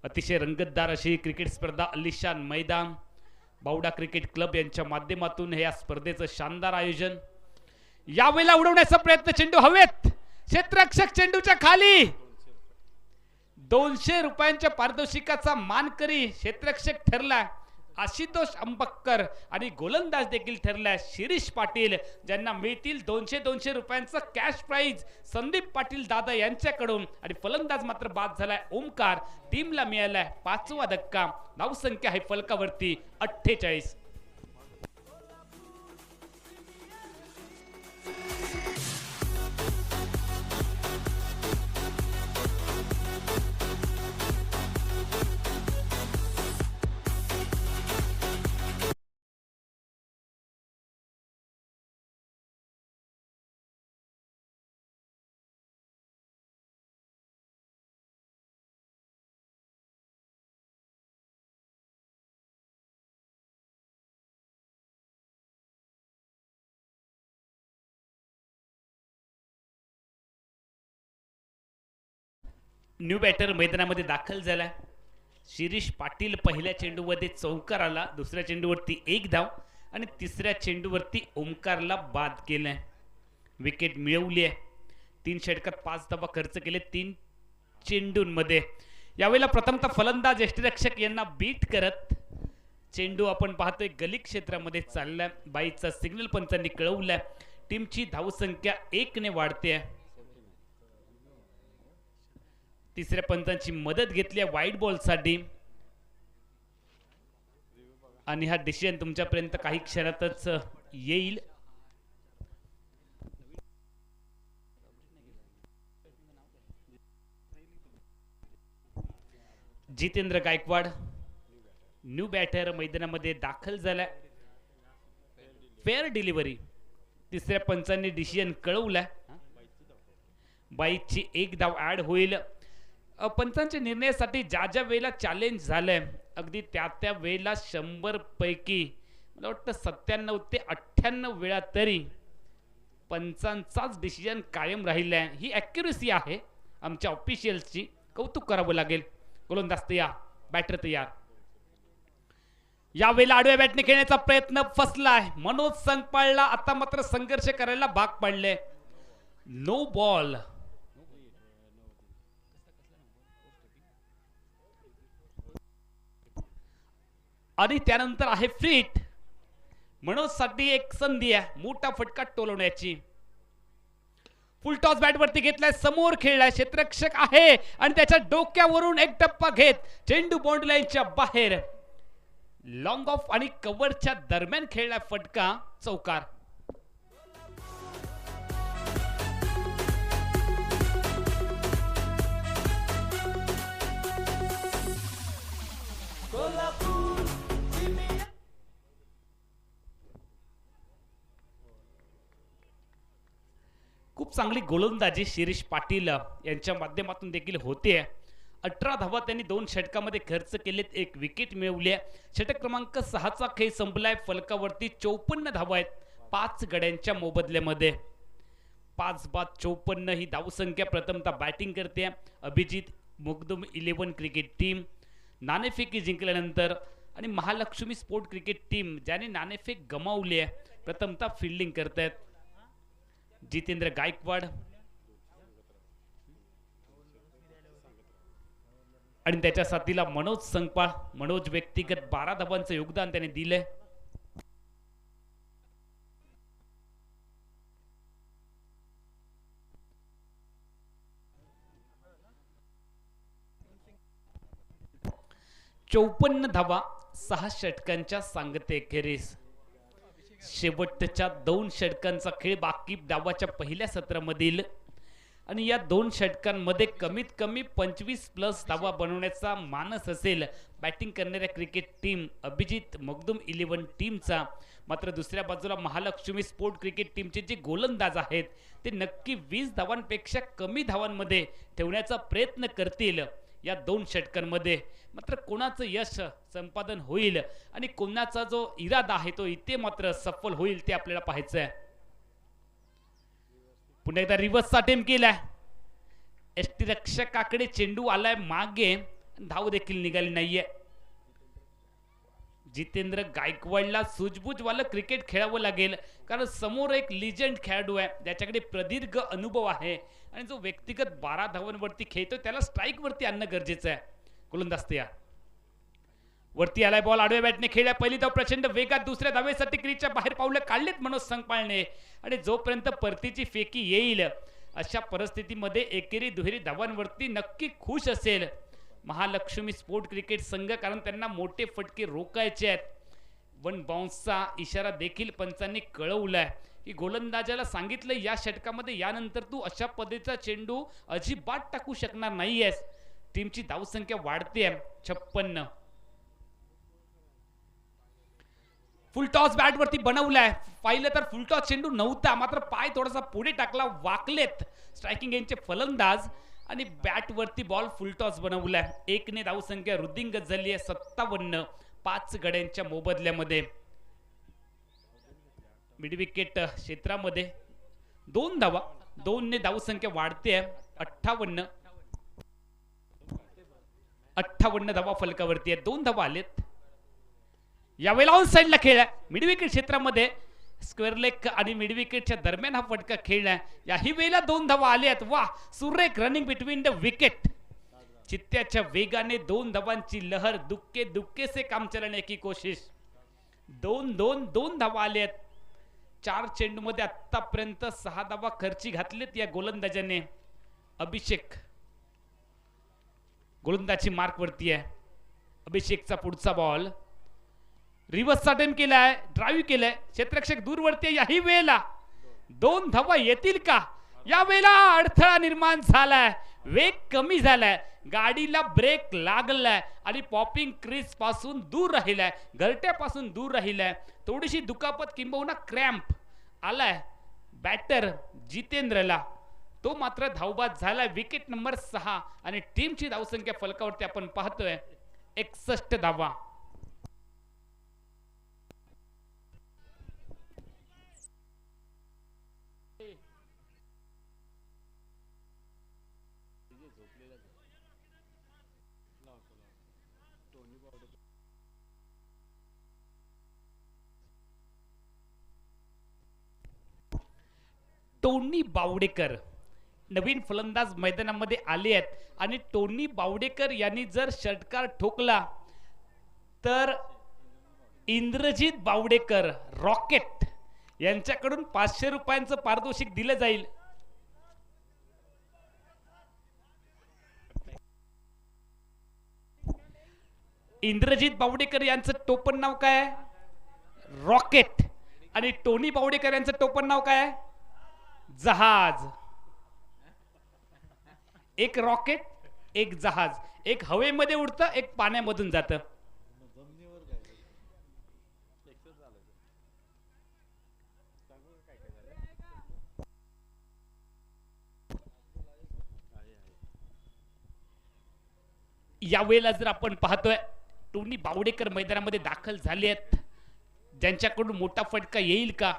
अतिशय रंगतदार अशी क्रिकेट स्पर्धा अलिशान मैदान बावडा क्रिकेट क्लब यांच्या माध्यमातून हे या स्पर्धेचं शानदार आयोजन. यावेळेला उडवण्याचा प्रयत्न, चेंडू हवेत, क्षेत्ररक्षक चेंडूच्या खाली. 200 रुपयांच्या पारितोषिकाचा मानकरी क्षेत्ररक्षक ठरला आशुतोष अंबक्कर आणि गोलंदाज देखील ठरला शिरीष पाटील, ज्यांना मिळतील 200 रुपयांचा कॅश प्राइज संदीप पाटील दादा यांच्याकडून. आणि फलंदाज मात्र बाद झालाय ओमकार. टीमला मिळालाय 5वा धक्का. धावसंख्या आहे फलकावरती 48. न्यू बॅटर मैदानामध्ये दाखल झाला. शिरीष पाटील पहिल्या चेंडूमध्ये चौकार आला, दुसऱ्या चेंडूवरती 1 धाव आणि तिसऱ्या चेंडूवरती ओमकारला बाद केलाय. विकेट मिळवली आहे. 3 षटकात 5 धावा खर्च केले 3 चेंडूंमध्ये. यावेळेला प्रथमतः फलंदाज यष्टिरक्षक यांना बीट करत चेंडू आपण पाहतोय गली क्षेत्रामध्ये चाललाय. बाईचा सिग्नल पंचांनी कळवलाय. टीमची धावसंख्या 1 ने वाढते. तिसऱ्या पंचांची मदत घेतली वाईट बॉल साठी आणि हा डिसिजन तुमच्यापर्यंत काही क्षणातच येईल. जितेंद्र गायकवाड न्यू बॅटर मैदानामध्ये दाखल झाला. फेअर डिलिव्हरी तिसऱ्या पंचांनी डिसिजन कळवला. बाईची 1 धाव ऍड होईल. पंचांच्या निर्णयासाठी ज्या ज्या वेळेला चॅलेंज झालंय अगदी त्या वेळेला 100 पैकी मला वाटतं 97 ते 98 वेळा तरी पंचांचाच डिसिजन कायम राहिलाय. ही ॲक्युरसी आहे आमच्या ऑफिशियल्सची, कौतुक करावं लागेल. गोलंदाज तयार, बॅटर तयार. यावेळेला आडव्या बॅटने खेळण्याचा प्रयत्न फसलाय. मनोज संकपाळला आता मात्र संघर्ष करायला भाग पडले. No ball. आणि त्यानंतर आहे फ्रीट. मनोज साठी एक संधी आहे मोठा फटका टोलवण्याची. फुल टॉस बॅट वरती घेतलाय, समोर खेळलाय, क्षेत्ररक्षक आहे आणि त्याच्या डोक्यावरून एक टप्पा घेत चेंडू बाउंड्री लाईनच्या बाहेर. लॉंग ऑफ आणि कव्हरच्या दरम्यान खेळलाय फटका, चौकार. खूप चांगली गोलंदाजी शिरीष पाटील यांच्या माध्यमातून देखील होते. 18 धावा त्यांनी 2 षटकामध्ये खर्च केलेत, 1 विकेट मिळवली आहे. षटक क्रमांक 6चा खेळ संपलाय. फलकावरती 54 धावा आहेत 5 गड्यांच्या मोबदल्यामध्ये. 5 बाद 54 ही धावसंख्या प्रथमतः बॅटिंग करते अभिजित मुगदुम 11 क्रिकेट टीम. नाणेफेकी जिंकल्यानंतर आणि महालक्ष्मी स्पोर्ट क्रिकेट टीम ज्याने नाणेफेक गमावली आहे प्रथमतः फिल्डिंग करतायत. जितेंद्र गायकवाड आणि त्याच्या साथीला मनोज संकपाळ. मनोज व्यक्तिगत 12 धावांचं योगदान त्याने दिलंय. चौपन्न धावा 6 षटकांच्या सांगते खेरीस. शेवटच्या 2 षटकांचा खेळ बाकी डावाच्या पहिल्या सत्रामधील आणि या 2 षटकांमध्ये कमीत कमी 25+ धावा बनवण्याचा मानस असेल बॅटिंग करणाऱ्या क्रिकेट टीम अभिजित मगदुम 11 टीमचा. मात्र दुसऱ्या बाजूला महालक्ष्मी स्पोर्ट क्रिकेट टीमचे जे गोलंदाज आहेत ते नक्की 20 धावांपेक्षा कमी धावांमध्ये ठेवण्याचा प्रयत्न करतील या 2 षटकांमध्ये. मात्र कोणाचं यश संपादन होईल आणि कोणाचा जो इरादा आहे तो इथे मात्र सफल होईल ते आपल्याला पाहायचं आहे. पुन्हा एकदा रिव्हर्सचा अटेम्प्ट केलाय. एसटी रक्षकाकडे चेंडू आलाय मागे, धाव देखील निघाली नाहीये. जितेंद्र गायकवाडला सूझबूझवालं क्रिकेट खेळावं लागेल कारण समोर एक लिजेंड खेळाडू आहे ज्याच्याकडे प्रदीर्घ अनुभव आहे आणि जो व्यक्तिगत 12 धावांवरती खेळतो त्याला स्ट्राईक वरती आणणं गरजेचं आहे. गोलंदाज तयार. वरती आलाय बॉल, आडव्या बॅटने खेळलाय. पहिली धाव प्रचंड वेगात, दुसऱ्या धावेसाठी क्रीजच्या बाहेर पावलं काढलेत मनोज संकपाळने आणि जोपर्यंत परतीची फेकी येईल अशा परिस्थितीमध्ये एकेरी दुहेरी धावांवरती नक्की खुश असेल महालक्ष्मी स्पोर्ट क्रिकेट संघ कारण त्यांना मोठे फटके रोकायचे आहेत. 1 बाउन्सचा इशारा देखील पंचांनी कळवलाय की गोलंदाजाला सांगितलं या षटकामध्ये यानंतर तू अशा पद्धतीचा चेंडू अजिबात टाकू शकणार नाहीयेस. टीमची धावसंख्या वाढते 56. फुल टॉस बॅट वरती बनवलाय. पाहिलं तर फुल टॉस चेंडू नव्हता मात्र पाय थोडासा पुढे टाकला, वाकलेत स्ट्रायकिंग एंडचे फलंदाज आणि बॅट वरती बॉल फुल टॉस बनवलाय. 1 ने धावसंख्या वृद्धिंगत झाली आहे 57 5 गड्यांच्या मोबदल्यामध्ये. मिड विकेट क्षेत्रामध्ये 2 धावा, 2 ने धावसंख्या वाढते 58 धावा फलकावरती आहे. 2 धावा आलेत. यावेळेला ऑन साइडला खेळ आहे. मिड विकेट क्षेत्रामध्ये स्क्वेअर लेग आणि मिड विकेटच्या दरम्यान हा फटका खेळलाय. याही वेळेला 2 धावा आल्यात. वा, सुरेख रनिंग बिटवीन द विकेट. चित्त्याच्या वेगाने 2 धावांची लहर, दुक्के दुक्के से काम चलाने की कोशिश. 2 धावा आल्यात. 4 चेंडूमध्ये आतापर्यंत 6 धावा खर्ची घातलेत या गोलंदाजाने. अभिषेक गोलंदाजी मार्क वरती आहे. अभिषेकचा पुढचा बॉल रिव्हर्स अटेम्प्ट केलाय, ड्राईव्ह केलाय. क्षेत्ररक्षक दूरवरती. याही वेळेला 2 धावा येतील का? या वेळेला अडथळा निर्माण झालाय, वेग कमी झालाय, गाडीला ब्रेक लागलाय आणि पॉपिंग क्रीज पासून दूर राहिलाय, घरट्यापासून दूर राहिलाय. थोडीशी दुखापत किंबहुना क्रॅम्प आलाय बॅटर जितेंद्रला. तो मात्र धावबाद झालाय. विकेट नंबर 6 आणि टीमची धावसंख्या फलकावरती आपण पाहतोय 61 धावा. टोनी बावडेकर नवीन फलंदाज मैदानामध्ये आले आहेत आणि टोनी बावडेकर यांनी जर षटकार ठोकला तर इंद्रजित बावडेकर रॉकेट यांच्याकडून 500 रुपयांचं पारितोषिक दिलं जाईल. इंद्रजित बावडेकर यांचं टोपण नाव काय आहे? रॉकेट. आणि टोनी बावडेकर यांचं टोपण नाव काय आहे? जहाज. एक रॉकेट, एक जहाज. एक हवेमध्ये उडतं, एक पाण्यामधून जातं. यावेळेला जर आपण पाहतोय टोनी बावडेकर मैदानामध्ये दाखल झाले आहेत, ज्यांच्याकडून मोठा फटका येईल का?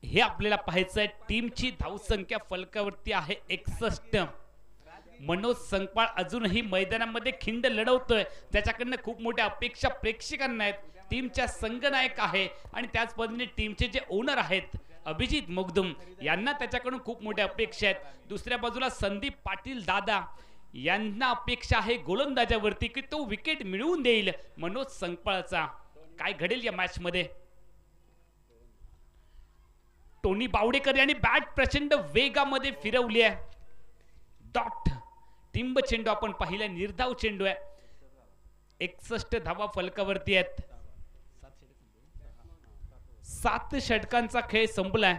हे आपल्याला पाहायचं आहे. टीमची धावसंख्या फलकावरती आहे 61. मनोज संकपाळ अजूनही मैदानामध्ये खिंड लढवतोय, त्याच्याकडनं खूप मोठ्या अपेक्षा प्रेक्षकांना आहेत. टीमच्या संघनायक आहे आणि त्याच पद्धतीने टीमचे जे ओनर आहेत अभिजित मगदुम यांना त्याच्याकडून खूप मोठ्या अपेक्षा आहेत. दुसऱ्या बाजूला संदीप पाटील दादा यांना अपेक्षा आहे गोलंदाजावरती की तो विकेट मिळवून देईल मनोज संकपाळचा. काय घडेल या मॅच मध्ये? टोनी बावडेकर यांनी बॅट प्रचंड वेगामध्ये फिरवली आहे. डॉट टिंब चेंडू आपण पाहिला, निर्धाव चेंडू आहे. 61 धावा फलकावरती आहेत. 7 षटकांचा खेळ संपलाय.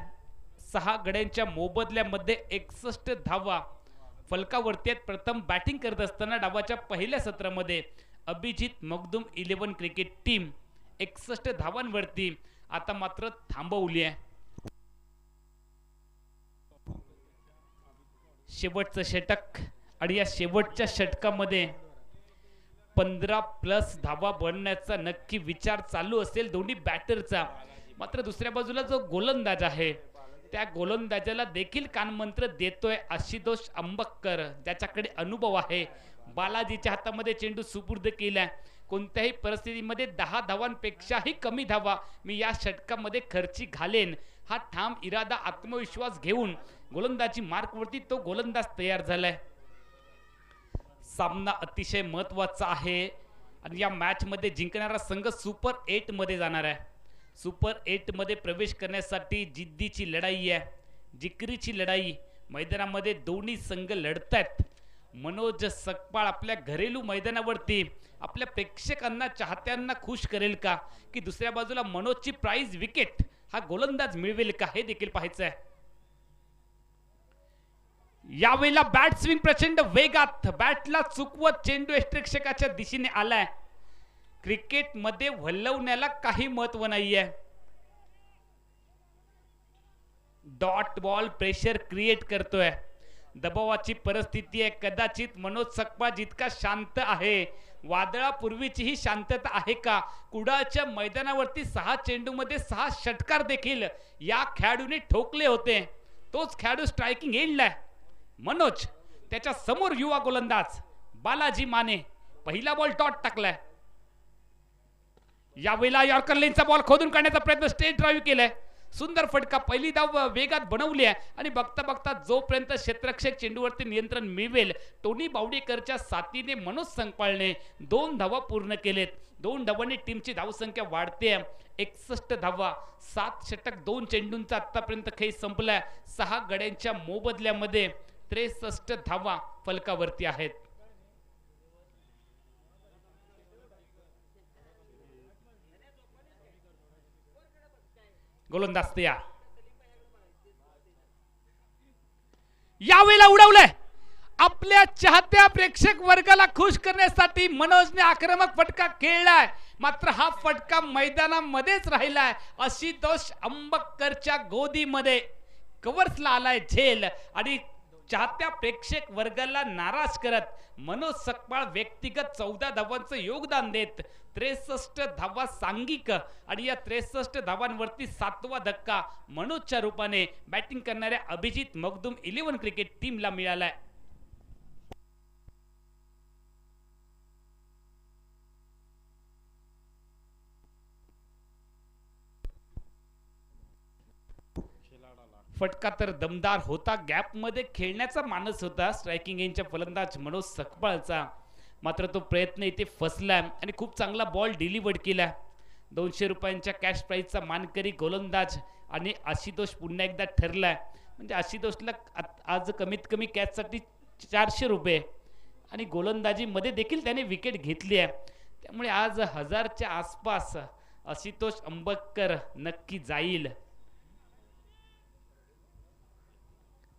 6 गड्यांच्या मोबदल्यामध्ये 61 धावा फलकावरती आहेत. प्रथम बॅटिंग करत असताना डावाच्या पहिल्या सत्रामध्ये अभिजित मगदुम 11 क्रिकेट टीम 61 धावांवरती आता मात्र थांबवली आहे. शेवटचं षटक आणि या शेवटच्या षटकामध्ये 15+ धावा बनण्याचा नक्की विचार चालू असेल दोन्ही बॅटरचा. मात्र दुसऱ्या बाजूला जो गोलंदाज आहे त्या गोलंदाजाला देखील कानमंत्र देतोय आशुतोष अंबक्कर, ज्याच्याकडे अनुभव आहे. बालाजीच्या हातामध्ये चेंडू सुपूर्द केलाय. कोणत्याही परिस्थितीमध्ये 10 धावांपेक्षाही कमी धावा मी या षटकामध्ये खर्ची घालेन हा ठाम इरादा आत्मविश्वास घेऊन गोलंदाजी मार्कवरती तो गोलंदाज तयार झालाय. सामना अतिशय महत्वाचा आहे आणि या मॅच मध्ये जिंकणारा संघ सुपर 8 मध्ये जाणार आहे. सुपर 8 मध्ये प्रवेश करण्यासाठी जिद्दीची लढाई आहे, जिकरीची लढाई मैदानामध्ये दोन्ही संघ लढतायत. मनोज सकपाळ आपल्या घरेलू मैदानावरती आपल्या प्रेक्षकांना चाहत्यांना खुश करेल का, की दुसऱ्या बाजूला मनोजची प्राइज विकेट हा गोलंदाज मिळवेल का, हे देखील पाहायचं आहे. यावेळेला बॅट स्विंग प्रचंड वेगात, बॅटला चुकवत चेंडू यष्टिरक्षकाच्या दिशेने आलाय. क्रिकेट मध्ये वल्लवण्याला काही महत्व नाहीये. डॉट बॉल प्रेशर क्रिएट करतोय, दबावाची परिस्थिती आहे. कदाचित मनोज सकपाळ जितका शांत आहे, वादळापूर्वीची ही शांतता आहे का? कुडाळच्या मैदानावरती 6 चेंडूमध्ये 6 षटकार देखील या खेळाडूने ठोकले होते. तोच खेळाडू स्ट्रायकिंग एंडला आहे. मनोज, त्याच्या समोर युवा गोलंदाज बालाजी माने, पहिला बॉल डॉट टाकलाय. यावेळेला यॉर्कर लेनचा बॉल खोदून काढण्याचा प्रयत्न, स्टेट ड्राईव्ह केलाय. सुंदर फटका, पहिली धाव वेगात बनवली आहे आणि बघता बघता जोपर्यंत क्षेत्ररक्षक चेंडूवरती नियंत्रण मिळवेल, टोनी बावडेकरच्या साथीने मनोज संकपाळने 2 धावा पूर्ण केलेत. 2 धावांनी टीमची धावसंख्या वाढते. 61 धावा, 7 षटक, 2 चेंडूंचा आतापर्यंत खेळ संपलाय. 6 गड्यांच्या मोबदल्यामध्ये 63 धावा फलकावरती आहेत. गोलंदाज तयार. यावेळेला उडवलंय. आपल्या चाहत्या प्रेक्षक वर्गाला खुश करण्यासाठी मनोजने आक्रमक फटका खेळलाय. मात्र हा फटका मैदानामध्येच राहिलाय. आशुतोष अंबक्करच्या गोदीमध्ये कव्हर्सला आलाय झेल आणि चाहत्या प्रेक्षक वर्गाला नाराज करत मनोज सकपाळ व्यक्तिगत 14 धावांचं योगदान देत 63 धावा सांघिक आणि या 63 धावांवरती 7वा धक्का मनोजच्या रूपाने बॅटिंग करणाऱ्या अभिजित मगदुम 11 क्रिकेट टीमला मिळालाय. फटका तर दमदार होता. गॅप मध्ये खेळण्याचा मानस होता स्ट्रायकिंग एंडच्या फलंदाज मनोज सकपाळचा. मात्र तो प्रयत्न इथे फसला आणि खूप चांगला बॉल डिलिव्हर्ड केला. 200 रुपयांच्या कॅश प्राइजचा मानकरी गोलंदाज आणि आशुतोष पुन्हा एकदा ठरलाय. म्हणजे आशुतोषला आज कमीत कमी कॅचसाठी 400 रुपये आणि गोलंदाजीमध्ये देखील त्याने विकेट घेतली आहे. त्यामुळे आज 1000च्या आसपास आशुतोष अंबक्कर नक्की जाईल.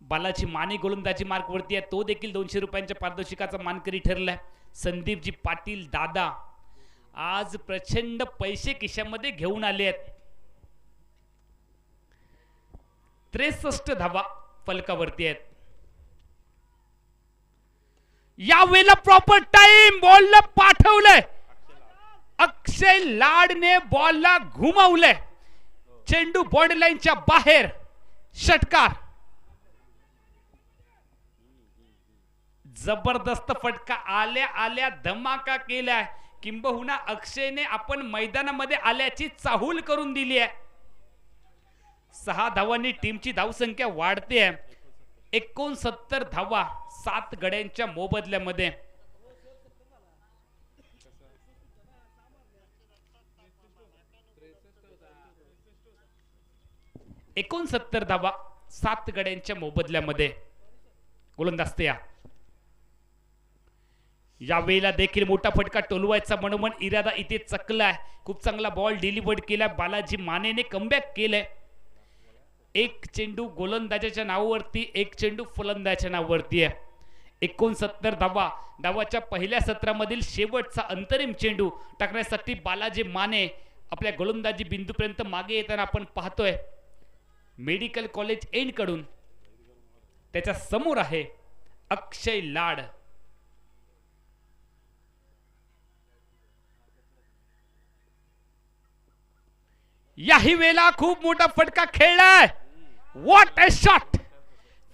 बालाजी माने गोलंदाजी मार्कवरती आहे, तो देखील 200 रुपयांच्या पारितोषिकाचा मानकरी ठरलाय. संदीपजी पाटील दादा आज प्रचंड पैसे खिशामध्ये घेऊन आले आहेत. 63 धावा फलकावरती आहेत. यावेळेला प्रॉपर टाइम बॉलला पाठवलंय. अक्षय लाडने बॉलला घुमावलंय. चेंडू बॉडी लाईनच्या बाहेर. षटकार. जबरदस्त फटका. आल्या आल्या धमाका केलाय. किंबहुना अक्षयने आपण मैदानामध्ये आल्याची चाहूल करून दिली आहे. 6 धावांनी टीमची धावसंख्या वाढते. 69 धावा 7 गड्यांच्या मोबदल्यामध्ये. एकोणसत्तर धावा 7 गड्यांच्या मोबदल्यामध्ये गोलंदाज तयार. यावेळेला देखील मोठा फटका टोलवायचा मनोमन इरादा इथे चकलाय. खूप चांगला बॉल डिलिव्हर्ड केला. बालाजी मानेने कमबॅक केलंय. एक चेंडू गोलंदाजाच्या नावावरती, एक चेंडू फलंदाजाच्या नावावरती आहे. 69 धावा. डावाच्या पहिल्या सत्रामधील शेवटचा अंतरिम चेंडू टाकण्यासाठी बालाजी माने आपल्या गोलंदाजी बिंदूपर्यंत मागे येताना आपण पाहतोय. मेडिकल कॉलेज एंड कडून त्याच्या समोर आहे अक्षय लाड. याही वेळेला खूप मोठा फटका खेळलाय. What a shot.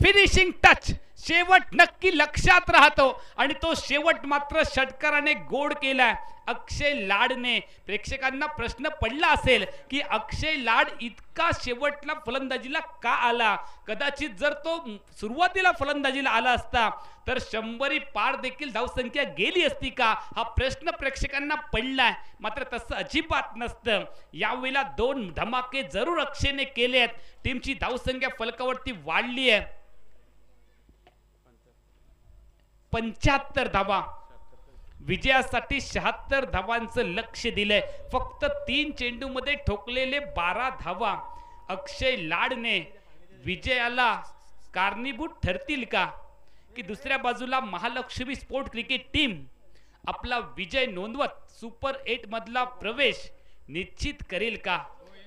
Finishing touch. शेवट नक्की लक्षात राहतो आणि तो शेवट मात्र षटकाराने गोड केलाय अक्षय लाडने. प्रेक्षकांना प्रश्न पडला असेल की अक्षय लाड इतका शेवटला फलंदाजीला का आला. कदाचित जर तो सुरुवातीला फलंदाजीला आला असता तर 100 पार देखील धावसंख्या गेली असती का, हा प्रश्न प्रेक्षकांना पडलाय. मात्र तसं अजिबात नसतं. यावेळेला 2 धमाके जरूर अक्षयने केले आहेत. टीमची धावसंख्या फलकावरती वाढली आहे. 75 धावा. विजयासाठी 76 धावांचं लक्ष दिलंय. फक्त 3 चेंडूमध्ये ठोकलेले 12 धावा अक्षय लाडने विजयाला कारणीभूत ठरतील का, की दुसऱ्या बाजूला महालक्ष्मी स्पोर्ट क्रिकेट टीम आपला विजय नोंदवत सुपर 8 मधला प्रवेश निश्चित करेल का.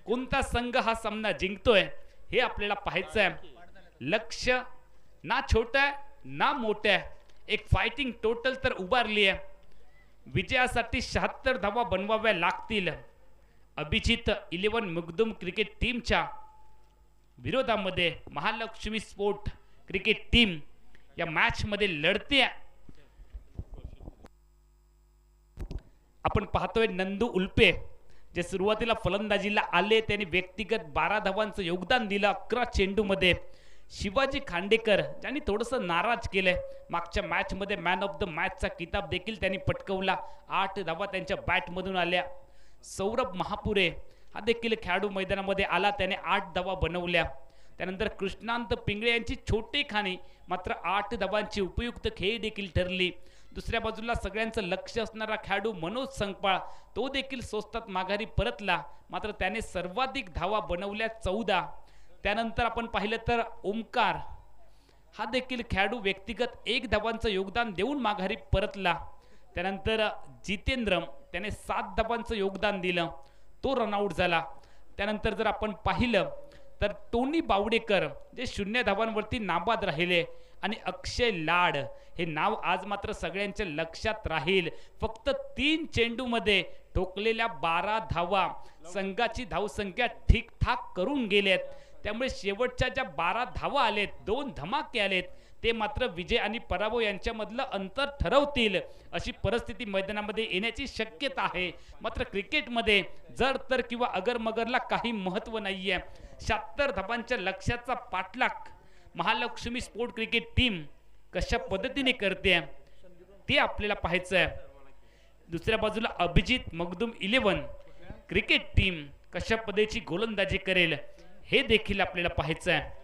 कोणता संघ हा सामना जिंकतोय हे आपल्याला पाहायचं आहे. लक्ष ना छोटं आहे ना मोठं आहे. एक फायटिंग टोटल तर उभारली आहे. विजयासाठी 76 धावा बनवाव्या लागतील. अभिजित 11 मुगदुम क्रिकेट टीमच्या विरोधामध्ये महालक्ष्मी स्पोर्ट क्रिकेट टीम या मॅच मध्ये लढते. आपण पाहतोय नंदू उल्पे जे सुरुवातीला फलंदाजीला आले. त्यांनी व्यक्तिगत 12 धावांचं योगदान दिलं 11 चेंडू मध्ये. शिवाजी खांडेकर ज्यांनी थोडंसं नाराज केलंय. मागच्या मॅच मध्ये मॅन ऑफ द मॅचचा किताब देखील त्यांनी पटकवला. 8 धावा त्यांच्या बॅटमधून आल्या. सौरभ महापुरे हा देखील खेळाडू मैदानामध्ये आला. त्याने 8 धावा बनवल्या. त्यानंतर कृष्णांत पिंगळे यांची छोटे खाणी मात्र 8 धावांची उपयुक्त खेळी देखील ठरली. दुसऱ्या बाजूला सगळ्यांचं लक्ष असणारा खेळाडू मनोज संकपाळ तो देखील स्वस्तात माघारी परतला. मात्र त्याने सर्वाधिक धावा बनवल्या 14. त्यानंतर आपण पाहिलं तर ओमकार हा देखील खेळाडू व्यक्तिगत 1 धावांचं योगदान देऊन माघारी परतला. त्यानंतर जितेंद्र त्याने 7 धावांचं योगदान दिलं. तो रनआउट झाला. त्यानंतर जर आपण पाहिलं तर टोनी बावडेकर जे 0 धावांवरती नाबाद राहिले. आणि अक्षय लाड हे नाव आज मात्र सगळ्यांच्या लक्षात राहील. फक्त 3 चेंडूमध्ये ठोकलेल्या 12 धावा संघाची धावसंख्या ठीकठाक करून गेलेत. त्यामुळे शेवटच्या ज्या 12 धावा आलेत, 2 धमाके आलेत, ते मात्र विजय आणि पराभव यांच्यामधलं अंतर ठरवतील अशी परिस्थिती मैदानामध्ये येण्याची शक्यता आहे. मात्र क्रिकेटमध्ये जर तर किंवा अगर मगरला काही महत्त्व नाहीये. 76 धावांच्या लक्ष्याचा पाठलाग महालक्ष्मी स्पोर्ट क्रिकेट टीम कशा पद्धतीने करते ते आपल्याला पाहायचं आहे. दुसऱ्या बाजूला अभिजित मगदुम 11 क्रिकेट टीम कशा पद्धतीची गोलंदाजी करेल हे देखील आपल्याला पाहायचं आहे.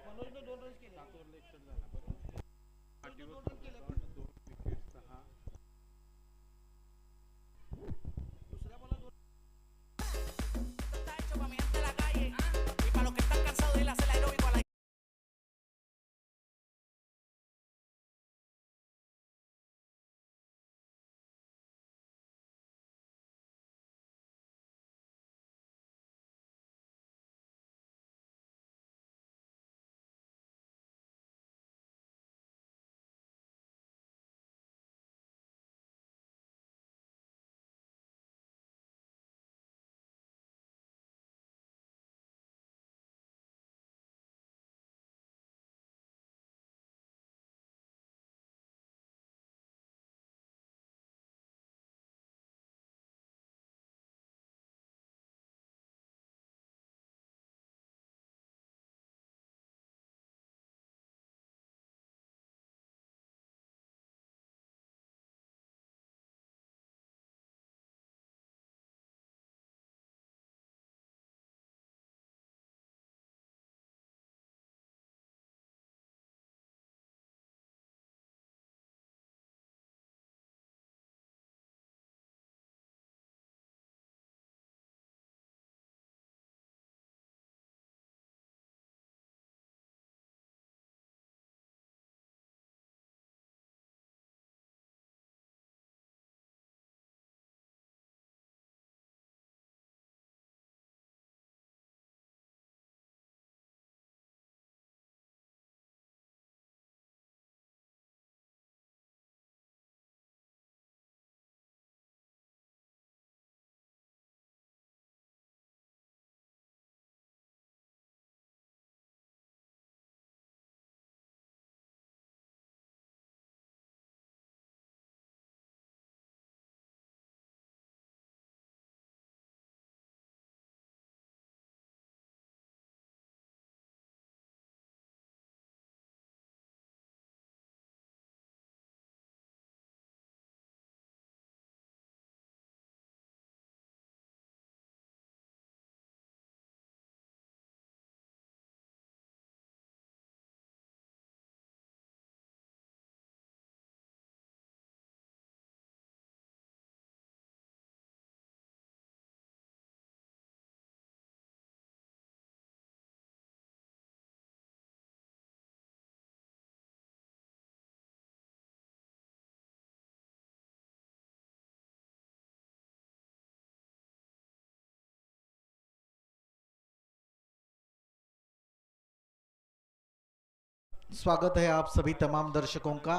स्वागत है आप सभी तमाम दर्शकों का.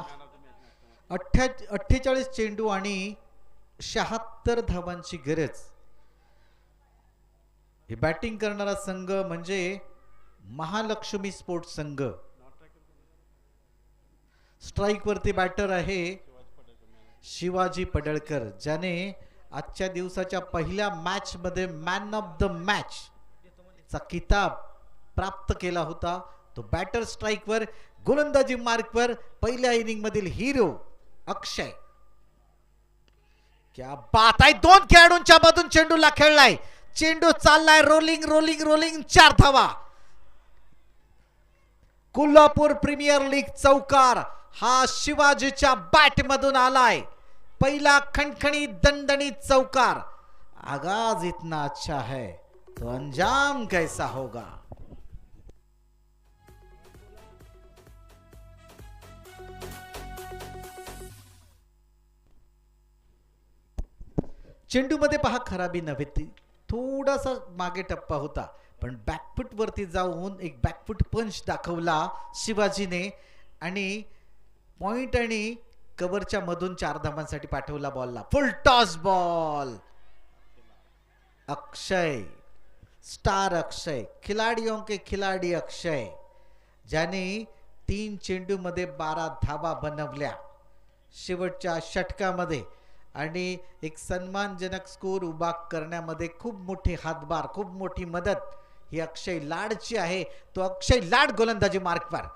48 चेंडू आणि 76 धावांची गरज. हे बॅटिंग करणारा संघ म्हणजे महालक्ष्मी स्पोर्ट्स संघ. स्ट्राइक वरती बॅटर आहे शिवाजी पडळकर, ज्याने आजच्या दिवसाच्या पहिल्या मॅच मध्ये मॅन ऑफ द मॅच चा किताब प्राप्त केला होता. तो बॅटर स्ट्राइक वर, गोलंदाजी मार्क वर पहिल्या इनिंग मधील हिरो अक्षय. क्या बात आहे. दोन खेळाडूंच्या मधून चेंडूला खेळलाय. चेंडू चाललाय रोलिंग रोलिंग रोलिंग. 4 धावा. कोल्हापूर प्रीमियर लीग चौकार हा शिवाजीच्या बॅट मधून आलाय. पहिला खणखणीत दणदणीत चौकार. आगाज इतना अच्छा है तो अंजाम कैसा होगा. चेंडू मध्ये पहा खराबी नव्हती, थोडासा मागे टप्पा होता, पण बॅकफुट वरती जाऊन एक बॅकफुट पंच दाखवला शिवाजीने आणि पॉइंट आणि कव्हरच्या मधून 4 धावांसाठी पाठवला बॉलला. Full toss ball. Akshay, star Akshay, खिलाड़ियों के खिलाडी अक्षय, ज्याने 3 चेंडू मध्ये 12 धावा बनवल्या शेवटच्या षटकामध्ये आणि एक सन्मानजनक स्कोर उभा करण्यामध्ये खूप मोठी हातभार, खूप मोठी मदत ही अक्षय लाडची आहे. तो अक्षय लाड गोलंदाजी मार्कवर.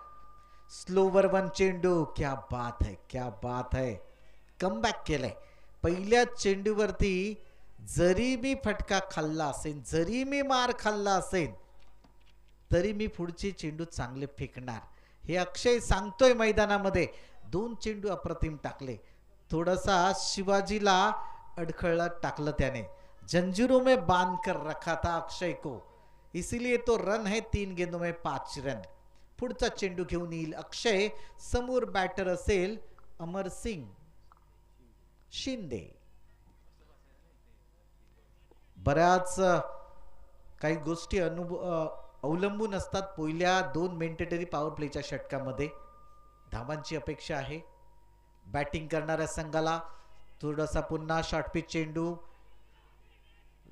स्लोवर 1 चेंडू. क्या बात है, क्या बात है. कमबॅक केलंय. पहिल्या चेंडूवरती जरी मी फटका खाल्ला असेल, जरी मी मार खाल्ला असेल, तरी मी पुढचे चेंडू चांगले फेकणार हे अक्षय सांगतोय मैदानामध्ये. 2 चेंडू अप्रतिम टाकले. थोडासा शिवाजीला अडखळत टाकलं त्याने. जंजीरों में बांध कर रखा था अक्षय को, इसीलिए तो रन है 3 गेंदों में 5 रन. पुढचा चेंडू घेऊन येईल अक्षय. समोर बॅटर असेल अमरसिंग शिंदे. बऱ्याच काही गोष्टी अवलंबून असतात पहिल्या 2 मेंटेटरी पॉवर प्लेच्या षटकामध्ये. धावांची अपेक्षा आहे बॅटिंग करणाऱ्या संघाला. थोडासा पुन्हा शॉर्ट पिच चेंडू.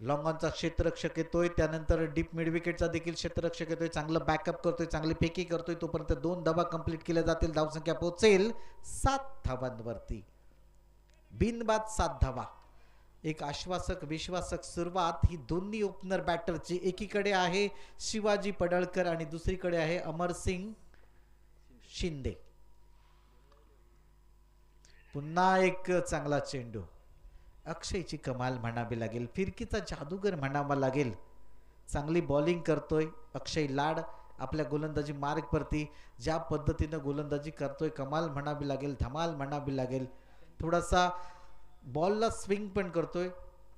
लॉंग ऑनचा क्षेत्ररक्षक येतोय, त्यानंतर डीप मिड विकेटचा देखील क्षेत्ररक्षक येतोय. चांगलं बॅकअप करतोय, चांगली फेकी करतोय. तोपर्यंत 2 धावा कंप्लीट केल्या जातील. धावसंख्या पोहोचेल 7 धावांवरती. बिनबाद 7 धावा. एक आश्वासक विश्वासक सुरुवात ही दोन्ही ओपनर बॅटरची. एकीकडे आहे शिवाजी पडळकर आणि दुसरीकडे आहे अमरसिंग शिंदे. पुन्हा एक चांगला चेंडू. अक्षयची कमाल म्हणावी लागेल, फिरकीचा जादूगर म्हणावा लागेल. चांगली बॉलिंग करतोय अक्षय लाड. आपल्या गोलंदाजी मार्ग वरती ज्या पद्धतीनं गोलंदाजी करतोय कमाल म्हणावी लागेल, धमाल म्हणावी लागेल. थोडासा बॉलला स्विंग पण करतोय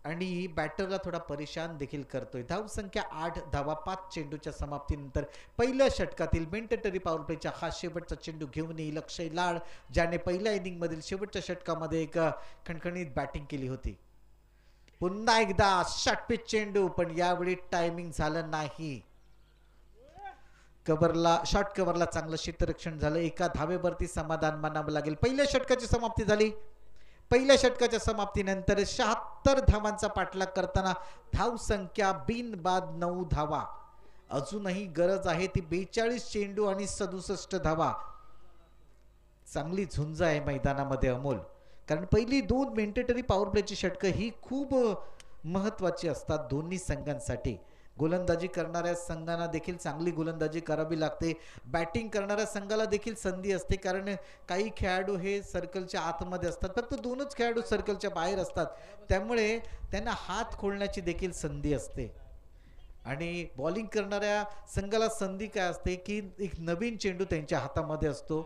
आणि बॅटरला थोडा परेशान देखील करतोय. धावसंख्या 8 धावा 5 चेंडूच्या समाप्तीनंतर पहिल्या षटकातील मेंटेटरी पॉवर प्लेच्या हा शेवटचा चेंडू घेऊन येईल अक्षय लाड, ज्याने पहिल्या इनिंग मधील शेवटच्या षटकामध्ये एक खणखणीत बॅटिंग केली होती. पुन्हा एकदा शॉर्ट पिच चेंडू, पण यावेळी टायमिंग झालं नाही. कव्हरला, शॉर्ट कव्हरला चांगलं क्षेत्ररक्षण झालं. 1 धावेवरती समाधान मानावं लागेल. पहिल्या षटकाची समाप्ती झाली. पहिल्या षटकाच्या समाप्तीनंतर 76 धावांचा पाठलाग करताना धावसंख्या बिनबाद 9 धावा. अजूनही गरज आहे ती 42 चेंडू आणि 67 धावा. चांगली झुंज आहे मैदानामध्ये अमोल, कारण पहिली 2 मेंटेटरी पॉवर प्लेची षटकं ही खूप महत्वाची असतात दोन्ही संघांसाठी. गोलंदाजी करणाऱ्या संघांना देखील चांगली गोलंदाजी करावी लागते. बॅटिंग करणाऱ्या संघाला देखील संधी असते, कारण काही खेळाडू हे सर्कलच्या आतमध्ये असतात, फक्त 2च खेळाडू सर्कलच्या बाहेर असतात. त्यामुळे त्यांना हात खोलण्याची देखील संधी असते. आणि बॉलिंग करणाऱ्या संघाला संधी काय असते की एक नवीन चेंडू त्यांच्या हातामध्ये असतो,